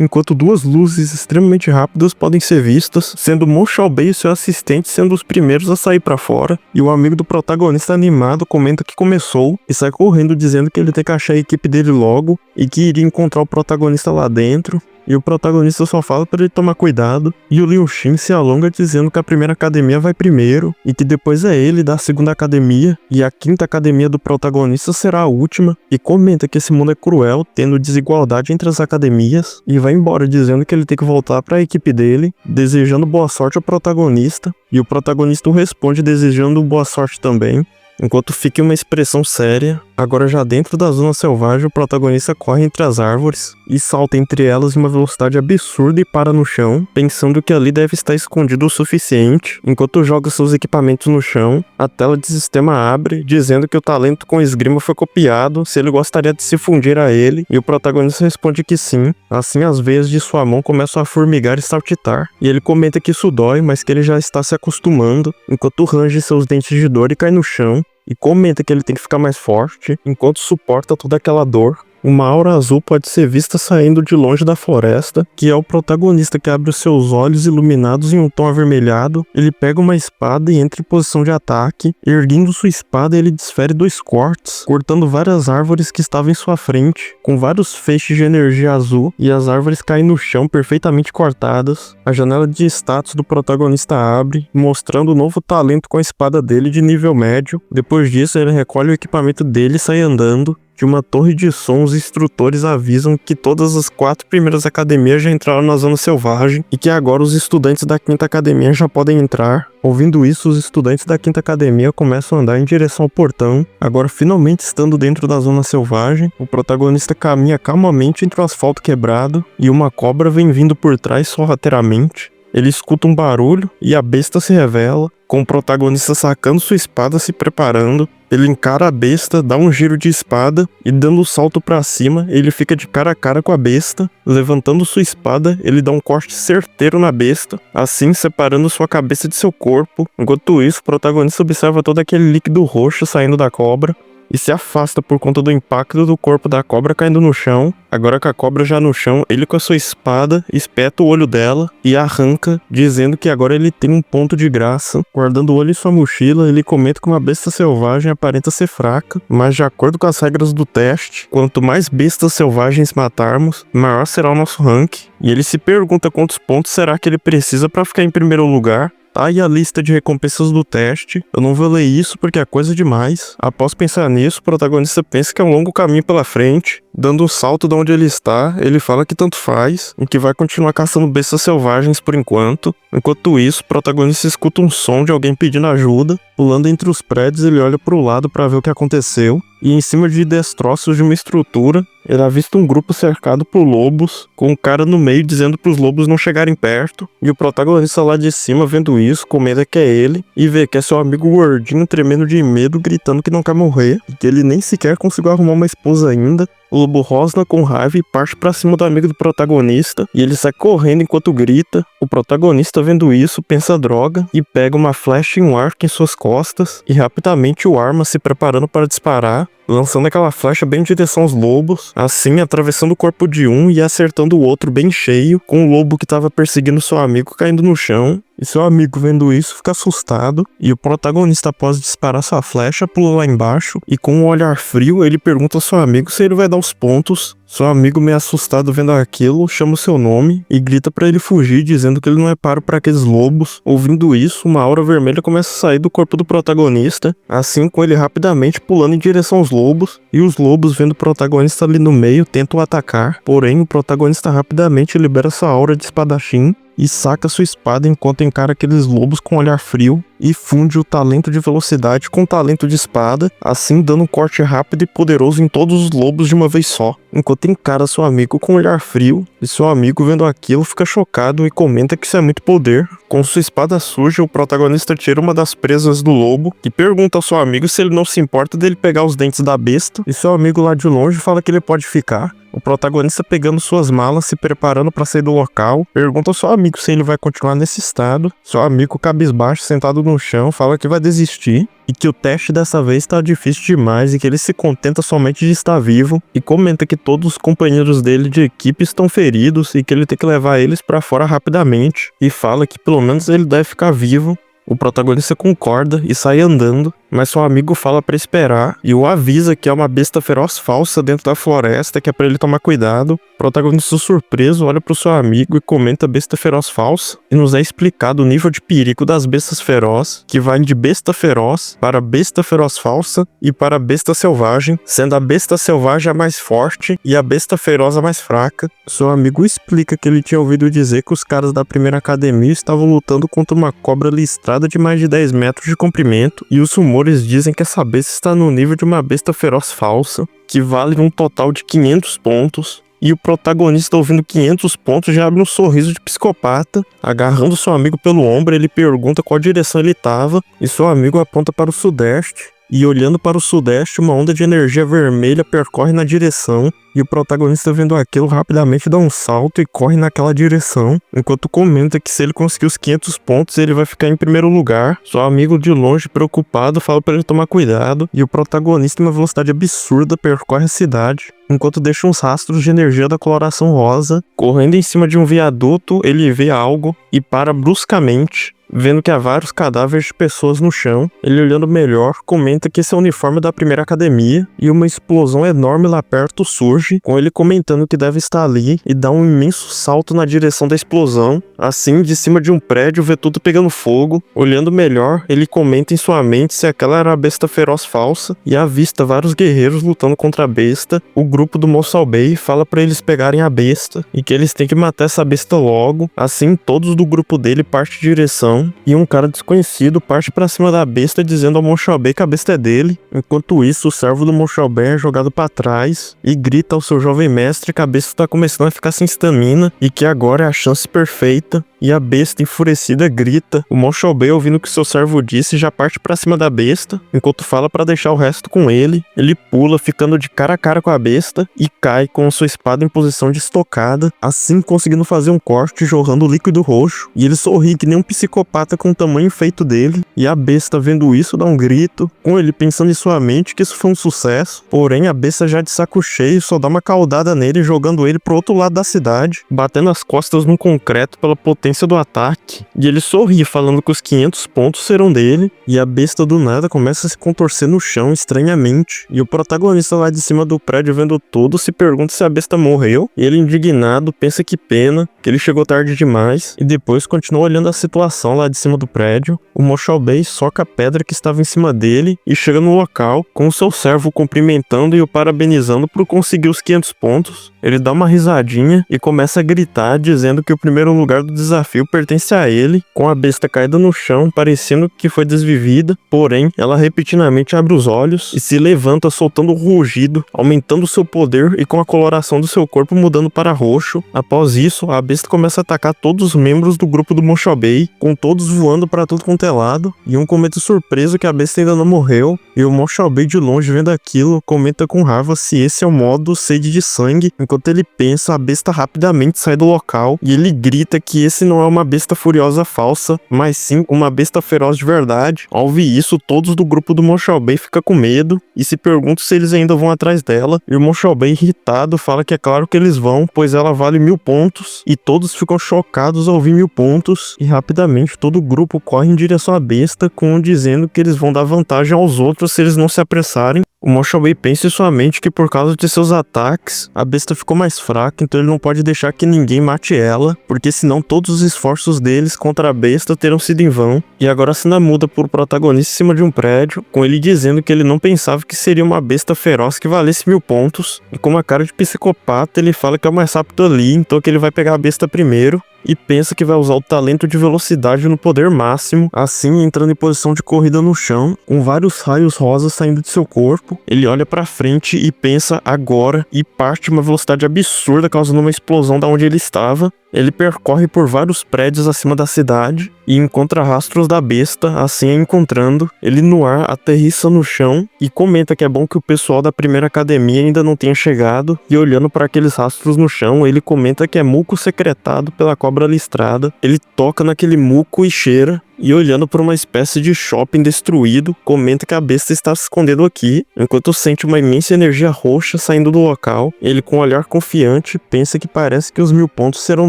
enquanto duas luzes extremamente rápidas podem ser vistas, sendo Mo Xiaobei e seu assistente sendo os primeiros a sair para fora, e o amigo do protagonista animado comenta que começou, e sai correndo dizendo que ele tem que achar a equipe dele logo, e que iria encontrar o protagonista lá dentro. E o protagonista só fala para ele tomar cuidado, e o Liu Xin se alonga dizendo que a primeira academia vai primeiro, e que depois é ele da segunda academia, e a quinta academia do protagonista será a última, e comenta que esse mundo é cruel, tendo desigualdade entre as academias, e vai embora dizendo que ele tem que voltar para a equipe dele, desejando boa sorte ao protagonista, e o protagonista responde desejando boa sorte também. Enquanto fica uma expressão séria, agora já dentro da zona selvagem, o protagonista corre entre as árvores e salta entre elas em uma velocidade absurda e para no chão, pensando que ali deve estar escondido o suficiente. Enquanto joga seus equipamentos no chão, a tela de sistema abre, dizendo que o talento com esgrima foi copiado, se ele gostaria de se fundir a ele, e o protagonista responde que sim. Assim as veias de sua mão começam a formigar e saltitar, e ele comenta que isso dói, mas que ele já está se acostumando, enquanto range seus dentes de dor e cai no chão. E comenta que ele tem que ficar mais forte, enquanto suporta toda aquela dor. Uma aura azul pode ser vista saindo de longe da floresta, que é o protagonista que abre os seus olhos iluminados em um tom avermelhado. Ele pega uma espada e entra em posição de ataque. Erguendo sua espada, ele desfere 2 cortes, cortando várias árvores que estavam em sua frente, com vários feixes de energia azul, e as árvores caem no chão perfeitamente cortadas. A janela de status do protagonista abre, mostrando o novo talento com a espada dele de nível médio. Depois disso, ele recolhe o equipamento dele e sai andando. De uma torre de som, os instrutores avisam que todas as 4 primeiras academias já entraram na zona selvagem e que agora os estudantes da quinta academia já podem entrar. Ouvindo isso, os estudantes da quinta academia começam a andar em direção ao portão. Agora, finalmente estando dentro da zona selvagem, o protagonista caminha calmamente entre o asfalto quebrado e uma cobra vem vindo por trás sorrateiramente. Ele escuta um barulho e a besta se revela, com o protagonista sacando sua espada se preparando. Ele encara a besta, dá um giro de espada e dando um salto pra cima, ele fica de cara a cara com a besta. Levantando sua espada, ele dá um corte certeiro na besta, assim separando sua cabeça de seu corpo. Enquanto isso, o protagonista observa todo aquele líquido roxo saindo da cobra e se afasta por conta do impacto do corpo da cobra caindo no chão. Agora com a cobra já no chão, ele com a sua espada espeta o olho dela e arranca, dizendo que agora ele tem um ponto de graça. Guardando o olho em sua mochila, ele comenta que uma besta selvagem aparenta ser fraca, mas de acordo com as regras do teste, quanto mais bestas selvagens matarmos, maior será o nosso rank. E ele se pergunta quantos pontos será que ele precisa para ficar em primeiro lugar. Tá aí a lista de recompensas do teste. Eu não vou ler isso porque é coisa demais. Após pensar nisso, o protagonista pensa que é um longo caminho pela frente. Dando um salto de onde ele está, ele fala que tanto faz e que vai continuar caçando bestas selvagens por enquanto. Enquanto isso, o protagonista escuta um som de alguém pedindo ajuda. Pulando entre os prédios, ele olha para o lado para ver o que aconteceu. E em cima de destroços de uma estrutura, ele avista um grupo cercado por lobos, com um cara no meio dizendo para os lobos não chegarem perto. E o protagonista lá de cima, vendo isso, comenta que é ele, e vê que é seu amigo gordinho tremendo de medo, gritando que não quer morrer, e que ele nem sequer conseguiu arrumar uma esposa ainda. O lobo rosna com raiva e parte pra cima do amigo do protagonista, e ele sai correndo enquanto grita. O protagonista, vendo isso, pensa droga e pega uma flecha e um arco em suas costas, e rapidamente o arma se preparando para disparar, lançando aquela flecha bem em direção aos lobos, assim atravessando o corpo de um e acertando o outro bem cheio, com o lobo que estava perseguindo seu amigo caindo no chão. E seu amigo vendo isso fica assustado, e o protagonista, após disparar sua flecha, pula lá embaixo e com um olhar frio ele pergunta ao seu amigo se ele vai dar os pontos. Seu amigo, meio assustado vendo aquilo, chama o seu nome e grita pra ele fugir, dizendo que ele não é páreo para aqueles lobos. Ouvindo isso, uma aura vermelha começa a sair do corpo do protagonista, assim com ele rapidamente pulando em direção aos lobos, e os lobos, vendo o protagonista ali no meio, tentam atacar, porém o protagonista rapidamente libera sua aura de espadachim e saca sua espada enquanto encara aqueles lobos com um olhar frio e funde o talento de velocidade com o talento de espada, assim dando um corte rápido e poderoso em todos os lobos de uma vez só, enquanto encara seu amigo com um olhar frio, e seu amigo vendo aquilo fica chocado e comenta que isso é muito poder. Com sua espada suja, o protagonista tira uma das presas do lobo e pergunta ao seu amigo se ele não se importa dele pegar os dentes da besta, e seu amigo lá de longe fala que ele pode ficar. O protagonista, pegando suas malas, se preparando para sair do local, pergunta ao seu amigo se ele vai continuar nesse estado. Seu amigo, cabisbaixo, sentado no chão, fala que vai desistir e que o teste dessa vez está difícil demais e que ele se contenta somente de estar vivo, e comenta que todos os companheiros dele de equipe estão feridos e que ele tem que levar eles para fora rapidamente, e fala que pelo menos ele deve ficar vivo. O protagonista concorda e sai andando, mas seu amigo fala pra esperar e o avisa que é uma besta feroz falsa dentro da floresta, que é pra ele tomar cuidado. O protagonista, surpreso, olha pro seu amigo e comenta besta feroz falsa, e nos é explicado o nível de perigo das bestas feroz, que vai de besta feroz para besta feroz falsa e para besta selvagem, sendo a besta selvagem a mais forte e a besta feroz a mais fraca. Seu amigo explica que ele tinha ouvido dizer que os caras da primeira academia estavam lutando contra uma cobra listrada de mais de 10 metros de comprimento, e os rumores dizem que essa besta está no nível de uma besta feroz falsa, que vale um total de 500 pontos. E o protagonista, ouvindo 500 pontos, já abre um sorriso de psicopata. Agarrando seu amigo pelo ombro, ele pergunta qual direção ele estava, e seu amigo aponta para o sudeste. E olhando para o sudeste, uma onda de energia vermelha percorre na direção, e o protagonista, vendo aquilo, rapidamente dá um salto e corre naquela direção, enquanto comenta que se ele conseguir os 500 pontos, ele vai ficar em primeiro lugar. Seu amigo, de longe, preocupado, fala para ele tomar cuidado, e o protagonista, em uma velocidade absurda, percorre a cidade, enquanto deixa uns rastros de energia da coloração rosa. Correndo em cima de um viaduto, ele vê algo e para bruscamente, vendo que há vários cadáveres de pessoas no chão. Ele, olhando melhor, comenta que esse é o uniforme da primeira academia, e uma explosão enorme lá perto surge, com ele comentando que deve estar ali, e dá um imenso salto na direção da explosão. Assim, de cima de um prédio, vê tudo pegando fogo. Olhando melhor, ele comenta em sua mente se aquela era a besta feroz falsa, e avista vários guerreiros lutando contra a besta. O grupo do Mossel Bay fala para eles pegarem a besta, e que eles têm que matar essa besta logo. Assim, todos do grupo dele partem de direção, e um cara desconhecido parte pra cima da besta, dizendo ao Mossel Bay que a besta é dele. Enquanto isso, o servo do Mossel Bay é jogado pra trás e grita ao seu jovem mestre que a besta tá começando a ficar sem estamina e que agora é a chance perfeita. E a besta, enfurecida, grita. O Mossel Bay, ouvindo o que seu servo disse, já parte pra cima da besta, enquanto fala pra deixar o resto com ele. Ele pula, ficando de cara a cara com a besta, e cai com sua espada em posição de estocada, assim conseguindo fazer um corte, jorrando líquido roxo. E ele sorri que nem um psicopata com o tamanho feito dele. E a besta, vendo isso, dá um grito, com ele pensando em sua mente que isso foi um sucesso. Porém, a besta, já de saco cheio, só dá uma caudada nele, jogando ele pro outro lado da cidade, batendo as costas no concreto pela potência do ataque. E ele sorri, falando que os 500 pontos serão dele, e a besta do nada começa a se contorcer no chão estranhamente. E o protagonista lá de cima do prédio, vendo tudo, se pergunta se a besta morreu, e ele, indignado, pensa que pena, que ele chegou tarde demais, e depois continua olhando a situação lá de cima do prédio. O Mossel Bay soca a pedra que estava em cima dele e chega no local, com o seu servo cumprimentando e o parabenizando por conseguir os 500 pontos. Ele dá uma risadinha e começa a gritar, dizendo que o primeiro lugar do desafio pertence a ele, com a besta caída no chão, parecendo que foi desvivida. Porém, ela repentinamente abre os olhos e se levanta, soltando um rugido, aumentando seu poder e com a coloração do seu corpo mudando para roxo. Após isso, a besta começa a atacar todos os membros do grupo do Mossel Bay, com todos voando para tudo quanto é lado, e um comenta surpreso que a besta ainda não morreu, e o Mossel Bay, de longe vendo aquilo, comenta com raiva se esse é o modo sede de sangue. Enquanto ele pensa, a besta rapidamente sai do local, e ele grita que esse não é uma besta furiosa falsa, mas sim uma besta feroz de verdade. Ao ouvir isso, todos do grupo do Monshao-Bei ficam com medo e se perguntam se eles ainda vão atrás dela. E o Monshao-Bei, irritado, fala que é claro que eles vão, pois ela vale 1000 pontos. E todos ficam chocados ao ouvir 1000 pontos. E rapidamente todo o grupo corre em direção à besta, com um dizendo que eles vão dar vantagem aos outros se eles não se apressarem. O Monshao-Bei pensa em sua mente que por causa de seus ataques, a besta ficou mais fraca, então ele não pode deixar que ninguém mate ela, porque senão todos os esforços deles contra a besta terão sido em vão. E agora a cena muda por protagonista em cima de um prédio, com ele dizendo que ele não pensava que seria uma besta feroz que valesse 1000 pontos, e com uma cara de psicopata ele fala que é o mais rápido ali, então que ele vai pegar a besta primeiro. E pensa que vai usar o talento de velocidade no poder máximo, assim entrando em posição de corrida no chão, com vários raios rosas saindo de seu corpo. Ele olha pra frente e pensa agora, e parte uma velocidade absurda, causando uma explosão da onde ele estava. Ele percorre por vários prédios acima da cidade e encontra rastros da besta, assim a encontrando. Ele no ar aterrissa no chão e comenta que é bom que o pessoal da primeira academia ainda não tenha chegado. E olhando para aqueles rastros no chão, ele comenta que é muco secretado pela cobra listrada. Ele toca naquele muco e cheira. E olhando para uma espécie de shopping destruído, comenta que a besta está se escondendo aqui, enquanto sente uma imensa energia roxa saindo do local. Ele, com um olhar confiante, pensa que parece que os 1000 pontos serão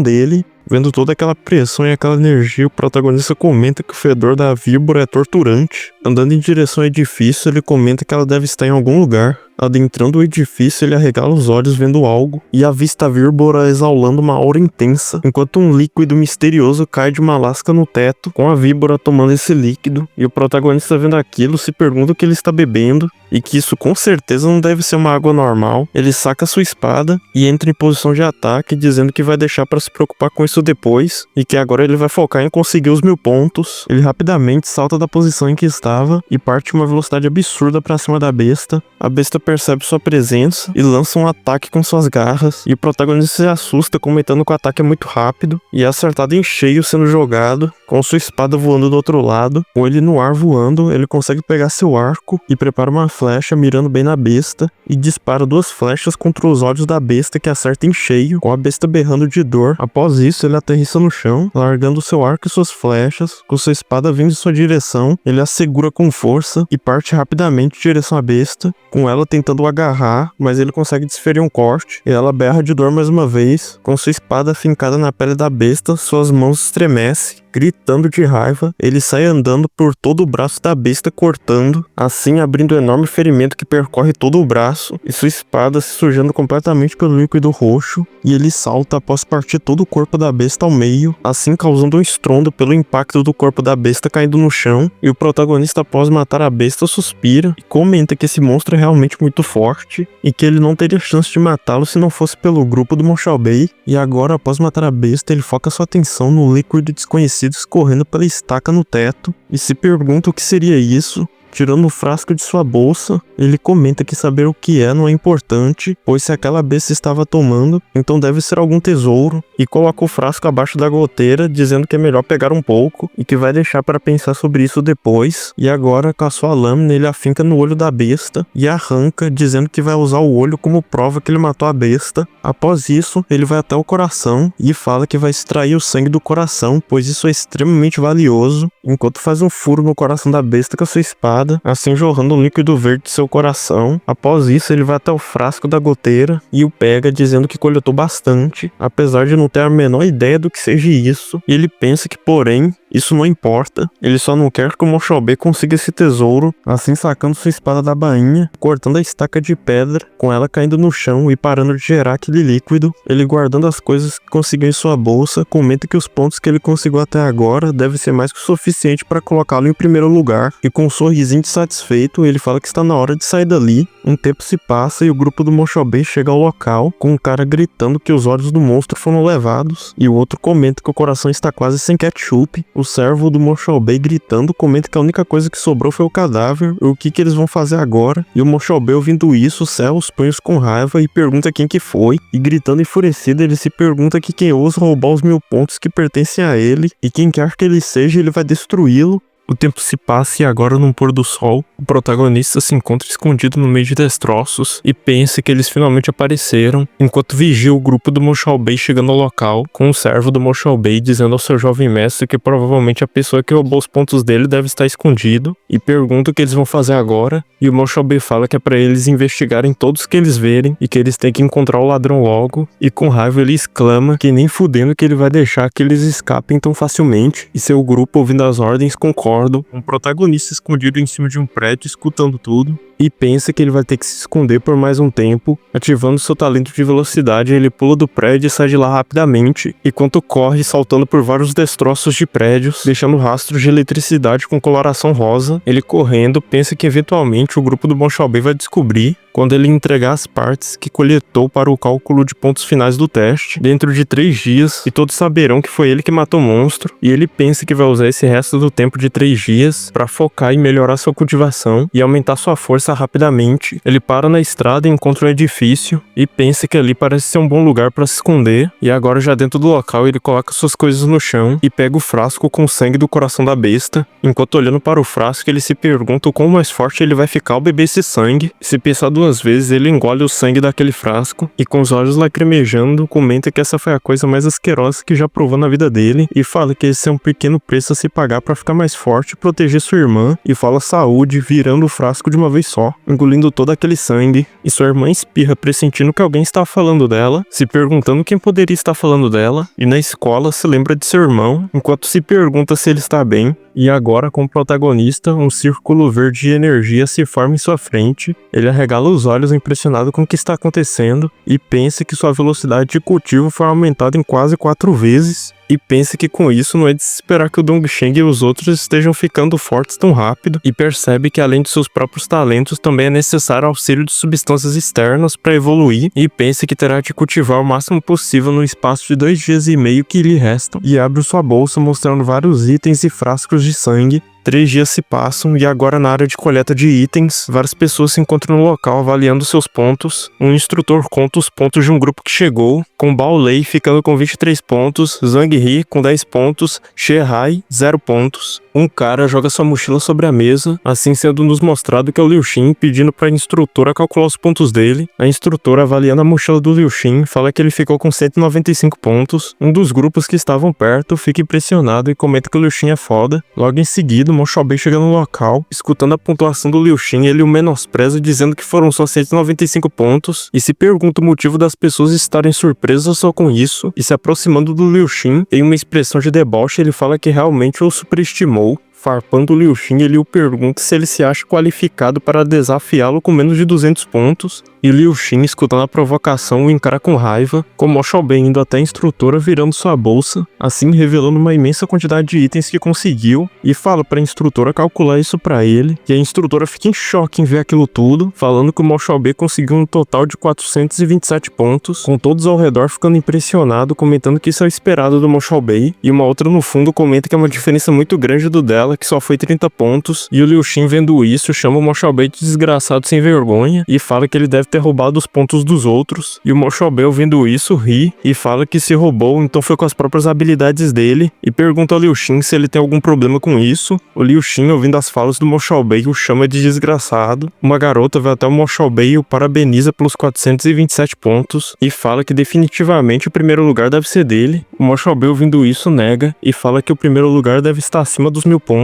dele. Vendo toda aquela pressão e aquela energia, o protagonista comenta que o fedor da víbora é torturante. Andando em direção ao edifício, ele comenta que ela deve estar em algum lugar. Adentrando o edifício, ele arregala os olhos vendo algo e avista a víbora exalando uma aura intensa, enquanto um líquido misterioso cai de uma lasca no teto, com a víbora tomando esse líquido. E o protagonista, vendo aquilo, se pergunta o que ele está bebendo, e que isso com certeza não deve ser uma água normal. Ele saca sua espada e entra em posição de ataque, dizendo que vai deixar para se preocupar com isso depois, e que agora ele vai focar em conseguir os 1000 pontos. Ele rapidamente salta da posição em que estava e parte uma velocidade absurda para cima da besta. A besta percebe sua presença e lança um ataque com suas garras, e o protagonista se assusta, comentando que o ataque é muito rápido e é acertado em cheio sendo jogado, com sua espada voando do outro lado. Com ele no ar voando, ele consegue pegar seu arco e prepara uma flecha mirando bem na besta e dispara 2 flechas contra os olhos da besta, que acerta em cheio, com a besta berrando de dor. Após isso, ele aterrissa no chão, largando seu arco e suas flechas, com sua espada vindo em sua direção. Ele a segura com força e parte rapidamente em direção à besta, com ela tentando o agarrar, mas ele consegue desferir um corte, e ela berra de dor mais uma vez. Com sua espada fincada na pele da besta, suas mãos estremecem. Gritando de raiva, ele sai andando por todo o braço da besta, cortando, assim abrindo um enorme ferimento que percorre todo o braço, e sua espada se sujando completamente pelo líquido roxo, e ele salta após partir todo o corpo da besta ao meio, assim causando um estrondo pelo impacto do corpo da besta caindo no chão. E o protagonista, após matar a besta, suspira e comenta que esse monstro é realmente muito forte, e que ele não teria chance de matá-lo se não fosse pelo grupo do Monshao-Bei. E agora, após matar a besta, ele foca sua atenção no líquido desconhecido escorrendo pela estaca no teto e se pergunta o que seria isso. Tirando o frasco de sua bolsa, ele comenta que saber o que é não é importante, pois se aquela besta estava tomando, então deve ser algum tesouro, e coloca o frasco abaixo da goteira, dizendo que é melhor pegar um pouco, e que vai deixar para pensar sobre isso depois. E agora, com a sua lâmina, ele afinca no olho da besta, e arranca, dizendo que vai usar o olho como prova que ele matou a besta. Após isso, ele vai até o coração, e fala que vai extrair o sangue do coração, pois isso é extremamente valioso, enquanto faz um furo no coração da besta com a sua espada, assim jorrando um líquido verde de seu coração. Após isso, ele vai até o frasco da goteira e o pega, dizendo que coletou bastante, apesar de não ter a menor ideia do que seja isso. E ele pensa que, porém, isso não importa, ele só não quer que o Monshao-Bei consiga esse tesouro, assim sacando sua espada da bainha, cortando a estaca de pedra, com ela caindo no chão e parando de gerar aquele líquido. Ele, guardando as coisas que conseguiu em sua bolsa, comenta que os pontos que ele conseguiu até agora devem ser mais que o suficiente para colocá-lo em primeiro lugar, e com um sorrisinho insatisfeito, ele fala que está na hora de sair dali. Um tempo se passa e o grupo do Monshao-Bei chega ao local, com um cara gritando que os olhos do monstro foram levados, e o outro comenta que o coração está quase sem ketchup. O servo do Monshao-Bei, gritando, comenta que a única coisa que sobrou foi o cadáver, e o que eles vão fazer agora. E o Monshao-Bei, ouvindo isso, cerra os punhos com raiva e pergunta quem que foi, e gritando enfurecido, ele se pergunta que quem ousa roubar os 1000 pontos que pertencem a ele, e quem quer que ele seja, ele vai destruí-lo. O tempo se passa e agora, num pôr do sol, O protagonista se encontra escondido no meio de destroços e pensa que eles finalmente apareceram, enquanto vigia o grupo do Moshao-Bei chegando ao local, com um servo do Moshao-Bei dizendo ao seu jovem mestre que provavelmente a pessoa que roubou os pontos dele deve estar escondido, e pergunta o que eles vão fazer agora, e o Moshao-Bei fala que é pra eles investigarem todos que eles verem e que eles têm que encontrar o ladrão logo, e com raiva ele exclama que nem fudendo que ele vai deixar que eles escapem tão facilmente, e seu grupo, ouvindo as ordens, concordam, com o protagonista escondido em cima de um prédio escutando tudo, e pensa que ele vai ter que se esconder por mais um tempo. Ativando seu talento de velocidade, ele pula do prédio e sai de lá rapidamente, enquanto corre saltando por vários destroços de prédios, deixando rastros de eletricidade com coloração rosa. Ele correndo, pensa que eventualmente o grupo do Moshao-Bei vai descobrir quando ele entregar as partes que coletou para o cálculo de pontos finais do teste, dentro de 3 dias, e todos saberão que foi ele que matou o monstro, e ele pensa que vai usar esse resto do tempo de 3 dias para focar em melhorar sua cultivação e aumentar sua força rapidamente. Ele para na estrada e encontra um edifício, e pensa que ali parece ser um bom lugar para se esconder, e agora já dentro do local ele coloca suas coisas no chão e pega o frasco com o sangue do coração da besta. Enquanto olhando para o frasco, ele se pergunta o quão mais forte ele vai ficar ao beber esse sangue. Se pensar 2 vezes, ele engole o sangue daquele frasco e, com os olhos lacrimejando, comenta que essa foi a coisa mais asquerosa que já provou na vida dele, e fala que esse é um pequeno preço a se pagar para ficar mais forte e proteger sua irmã, e fala saúde, virando o frasco de uma vez só, engolindo todo aquele sangue, e sua irmã espirra pressentindo que alguém está falando dela, se perguntando quem poderia estar falando dela, e na escola se lembra de seu irmão, enquanto se pergunta se ele está bem. E agora, com o protagonista, um círculo verde de energia se forma em sua frente. Ele arregala os olhos impressionado com o que está acontecendo e pensa que sua velocidade de cultivo foi aumentada em quase 4 vezes. E pensa que com isso não é de se esperar que o Dongsheng e os outros estejam ficando fortes tão rápido, e percebe que além de seus próprios talentos também é necessário auxílio de substâncias externas para evoluir, e pensa que terá de cultivar o máximo possível no espaço de 2 dias e meio que lhe restam, e abre sua bolsa mostrando vários itens e frascos de sangue. 3 dias se passam e agora, na área de coleta de itens, várias pessoas se encontram no local avaliando seus pontos. Um instrutor conta os pontos de um grupo que chegou, com Bao Lei ficando com 23 pontos, Zhang He com 10 pontos, She Hai 0 pontos. Um cara joga sua mochila sobre a mesa, assim sendo nos mostrado que é o Liu Xin, pedindo para a instrutora calcular os pontos dele. A instrutora, avaliando a mochila do Liu Xin, fala que ele ficou com 195 pontos. Um dos grupos que estavam perto fica impressionado e comenta que o Liu Xin é foda. Logo em seguida, o Moshao-Bei chega no local, escutando a pontuação do Liu Xin, ele o menospreza dizendo que foram só 195 pontos, e se pergunta o motivo das pessoas estarem surpresas só com isso, e se aproximando do Liu Xin, em uma expressão de deboche, ele fala que realmente o superestimou. Farpando o Liu Xin, ele o pergunta se ele se acha qualificado para desafiá-lo com menos de 200 pontos, e Liu Xin, escutando a provocação, o encara com raiva, com Moshao-Bei indo até a instrutora virando sua bolsa, assim revelando uma imensa quantidade de itens que conseguiu, e fala para a instrutora calcular isso para ele, e a instrutora fica em choque em ver aquilo tudo, falando que o Moshao-Bei conseguiu um total de 427 pontos, com todos ao redor ficando impressionado, comentando que isso é o esperado do Moshao-Bei, e uma outra no fundo comenta que é uma diferença muito grande do dela, que só foi 30 pontos, e o Liu Xin, vendo isso, chama o Moshao-Bei de desgraçado sem vergonha, e fala que ele deve ter roubado os pontos dos outros, e o Moshao-Bei, ouvindo isso, ri, e fala que se roubou, então foi com as próprias habilidades dele, e pergunta ao Liu Xin se ele tem algum problema com isso. O Liu Xin, ouvindo as falas do Moshao-Bei, o chama de desgraçado. Uma garota vai até o Moshao-Bei e o parabeniza pelos 427 pontos, e fala que definitivamente o primeiro lugar deve ser dele. O Moshao-Bei, ouvindo isso, nega, e fala que o primeiro lugar deve estar acima dos 1000 pontos.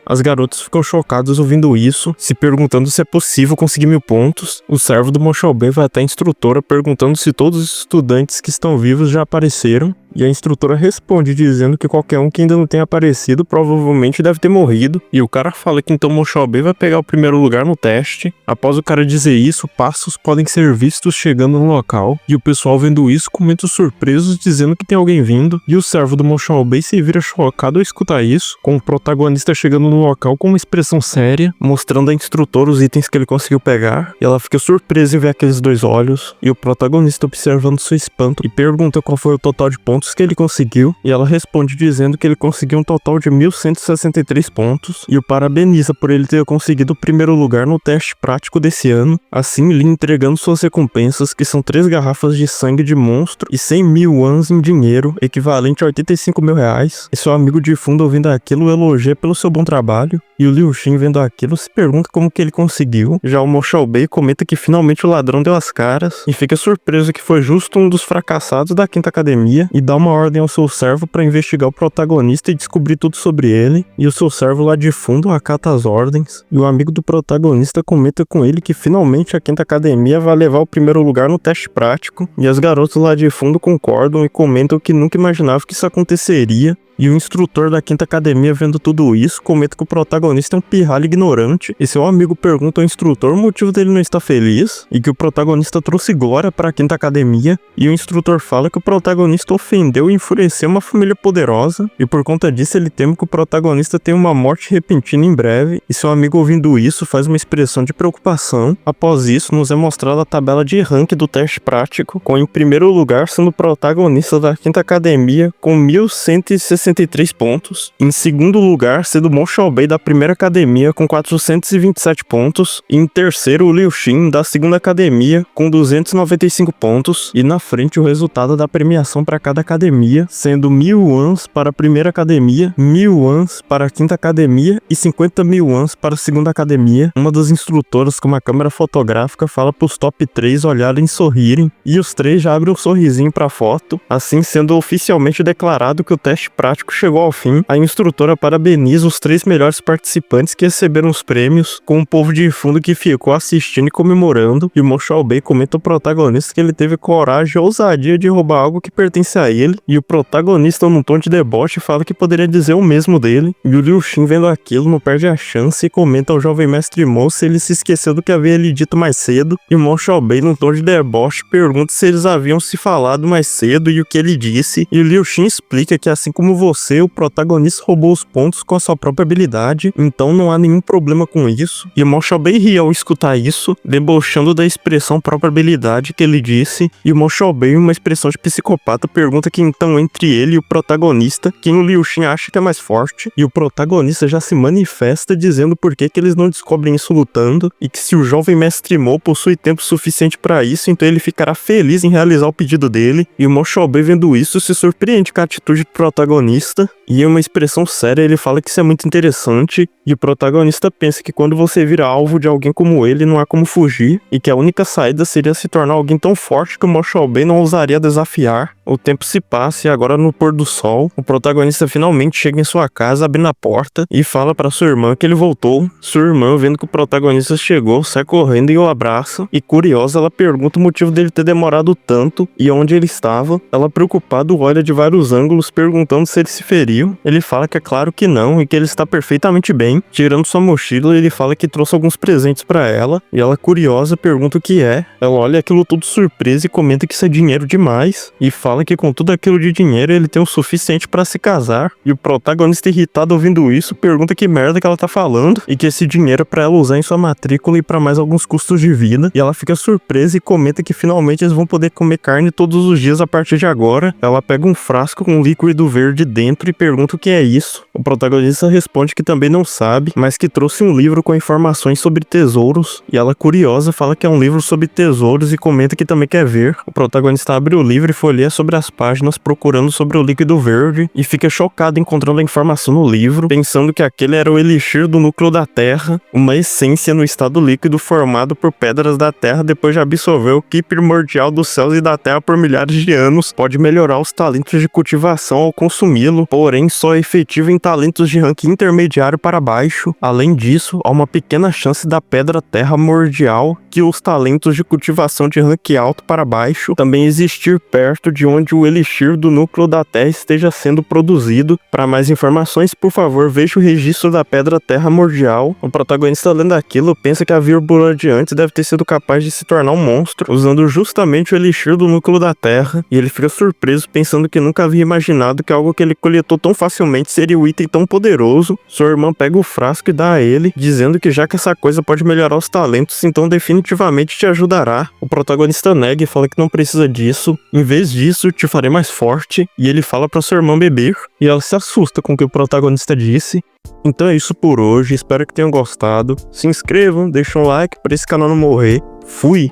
As garotas ficam chocadas ouvindo isso, se perguntando se é possível conseguir 1000 pontos. O servo do Moshao-Bei vai até a instrutora perguntando se todos os estudantes que estão vivos já apareceram, e a instrutora responde dizendo que qualquer um que ainda não tenha aparecido provavelmente deve ter morrido, e o cara fala que então o Moshao-Bei vai pegar o primeiro lugar no teste. Após o cara dizer isso, passos podem ser vistos chegando no local, e o pessoal, vendo isso, comenta surpresos dizendo que tem alguém vindo, e o servo do Moshao-Bei se vira chocado ao escutar isso, com o protagonista chegando no local com uma expressão séria, mostrando à instrutora os itens que ele conseguiu pegar, e ela fica surpresa em ver aqueles 2 olhos, e o protagonista observando seu espanto e pergunta qual foi o total de pontos pontos que ele conseguiu, e ela responde dizendo que ele conseguiu um total de 1.163 pontos, e o parabeniza por ele ter conseguido o primeiro lugar no teste prático desse ano, assim lhe entregando suas recompensas, que são 3 garrafas de sangue de monstro e 100.000 wons em dinheiro, equivalente a 85 mil reais. E seu amigo de fundo, ouvindo aquilo, o elogia pelo seu bom trabalho, e o Liu Xin, vendo aquilo, se pergunta como que ele conseguiu. Já o Mo Xiaobei comenta que finalmente o ladrão deu as caras, e fica surpreso que foi justo um dos fracassados da quinta academia, e dá uma ordem ao seu servo para investigar o protagonista e descobrir tudo sobre ele, e o seu servo lá de fundo acata as ordens, e o amigo do protagonista comenta com ele que finalmente a quinta academia vai levar o primeiro lugar no teste prático, e as garotas lá de fundo concordam e comentam que nunca imaginavam que isso aconteceria. E o instrutor da quinta academia, vendo tudo isso, comenta que o protagonista é um pirralho ignorante, e seu amigo pergunta ao instrutor o motivo dele não estar feliz, e que o protagonista trouxe glória para a quinta academia, e o instrutor fala que o protagonista ofendeu e enfureceu uma família poderosa, e por conta disso ele teme que o protagonista tenha uma morte repentina em breve, e seu amigo, ouvindo isso, faz uma expressão de preocupação. Após isso, nos é mostrada a tabela de ranking do teste prático, com em primeiro lugar sendo o protagonista da quinta academia com 1.163 pontos, em segundo lugar sendo Mo Xiaobei da primeira academia com 427 pontos, e em terceiro o Liu Xin da segunda academia com 295 pontos, e na frente o resultado da premiação para cada academia, sendo 1.000 wons para a primeira academia, 1.000 wons para a quinta academia e 50.000 wons para a segunda academia. Uma das instrutoras com uma câmera fotográfica fala para os top 3 olharem e sorrirem, e os 3 já abrem um sorrisinho para a foto, assim sendo oficialmente declarado que o teste prático chegou ao fim. A instrutora parabeniza os 3 melhores participantes que receberam os prêmios, com um povo de fundo que ficou assistindo e comemorando, e o Mo Xiaobei comenta ao protagonista que ele teve coragem e ousadia de roubar algo que pertence a ele, e o protagonista, num tom de deboche, fala que poderia dizer o mesmo dele, e o Liu Xin, vendo aquilo, não perde a chance e comenta ao jovem mestre Mo se ele se esqueceu do que havia lhe dito mais cedo, e o Mo Xiaobei, num tom de deboche, pergunta se eles haviam se falado mais cedo e o que ele disse, e o Liu Xin explica que assim como o protagonista roubou os pontos com a sua própria habilidade, então não há nenhum problema com isso. E o Mo Xiaobei ri ao escutar isso, debochando da expressão própria habilidade que ele disse, e o Mo Xiaobei, uma expressão de psicopata, pergunta que então entre ele e o protagonista, quem o Liu Xin acha que é mais forte, e o protagonista já se manifesta dizendo por que eles não descobrem isso lutando, e que se o jovem mestre Mo possui tempo suficiente para isso, então ele ficará feliz em realizar o pedido dele, e o Mo Xiaobei, vendo isso, se surpreende com a atitude do protagonista, e em uma expressão séria ele fala que isso é muito interessante, e o protagonista pensa que quando você vira alvo de alguém como ele, não há como fugir, e que a única saída seria se tornar alguém tão forte que o Mo Xiaobei não ousaria desafiar. O tempo se passa e agora no pôr do sol, o protagonista finalmente chega em sua casa, abrindo a porta, e fala para sua irmã que ele voltou. Sua irmã, vendo que o protagonista chegou, sai correndo e o abraça, e curiosa, ela pergunta o motivo dele ter demorado tanto e onde ele estava. Ela, preocupado, olha de vários ângulos perguntando se ele se feriu. Ele fala que é claro que não e que ele está perfeitamente bem. Tirando sua mochila, ele fala que trouxe alguns presentes para ela, e ela, curiosa, pergunta o que é. Ela olha aquilo tudo surpresa e comenta que isso é dinheiro demais, e fala que com tudo aquilo de dinheiro ele tem o suficiente para se casar. E o protagonista, irritado ouvindo isso, pergunta que merda que ela tá falando, e que esse dinheiro é pra ela usar em sua matrícula e para mais alguns custos de vida. E ela fica surpresa e comenta que finalmente eles vão poder comer carne todos os dias a partir de agora. Ela pega um frasco com um líquido verde dentro e pergunta o que é isso. O protagonista responde que também não sabe, mas que trouxe um livro com informações sobre tesouros, e ela, curiosa, fala que é um livro sobre tesouros e comenta que também quer ver. O protagonista abre o livro e folheia sobre as páginas procurando sobre o líquido verde, e fica chocado encontrando a informação no livro, pensando que aquele era o elixir do núcleo da Terra, uma essência no estado líquido formado por pedras da Terra depois de absorver o ki primordial dos céus e da Terra por milhares de anos. Pode melhorar os talentos de cultivação ao consumi-lo, porém só é efetivo em talentos de ranking intermediário para baixo. Além disso, há uma pequena chance da pedra Terra Mordial, que os talentos de cultivação de ranking alto para baixo, também existir perto de onde o elixir do núcleo da Terra esteja sendo produzido. Para mais informações, por favor, veja o registro da pedra Terra Mordial. O protagonista, lendo aquilo, pensa que a vírgula de antes deve ter sido capaz de se tornar um monstro, usando justamente o elixir do núcleo da Terra, e ele fica surpreso pensando que nunca havia imaginado que algo que ele ele coletou tão facilmente seria um item tão poderoso. Sua irmã pega o frasco e dá a ele, dizendo que já que essa coisa pode melhorar os talentos, então definitivamente te ajudará. O protagonista nega e fala que não precisa disso. Em vez disso, te farei mais forte. E ele fala pra sua irmã beber, e ela se assusta com o que o protagonista disse. Então é isso por hoje, espero que tenham gostado. Se inscrevam, deixem um like para esse canal não morrer. Fui!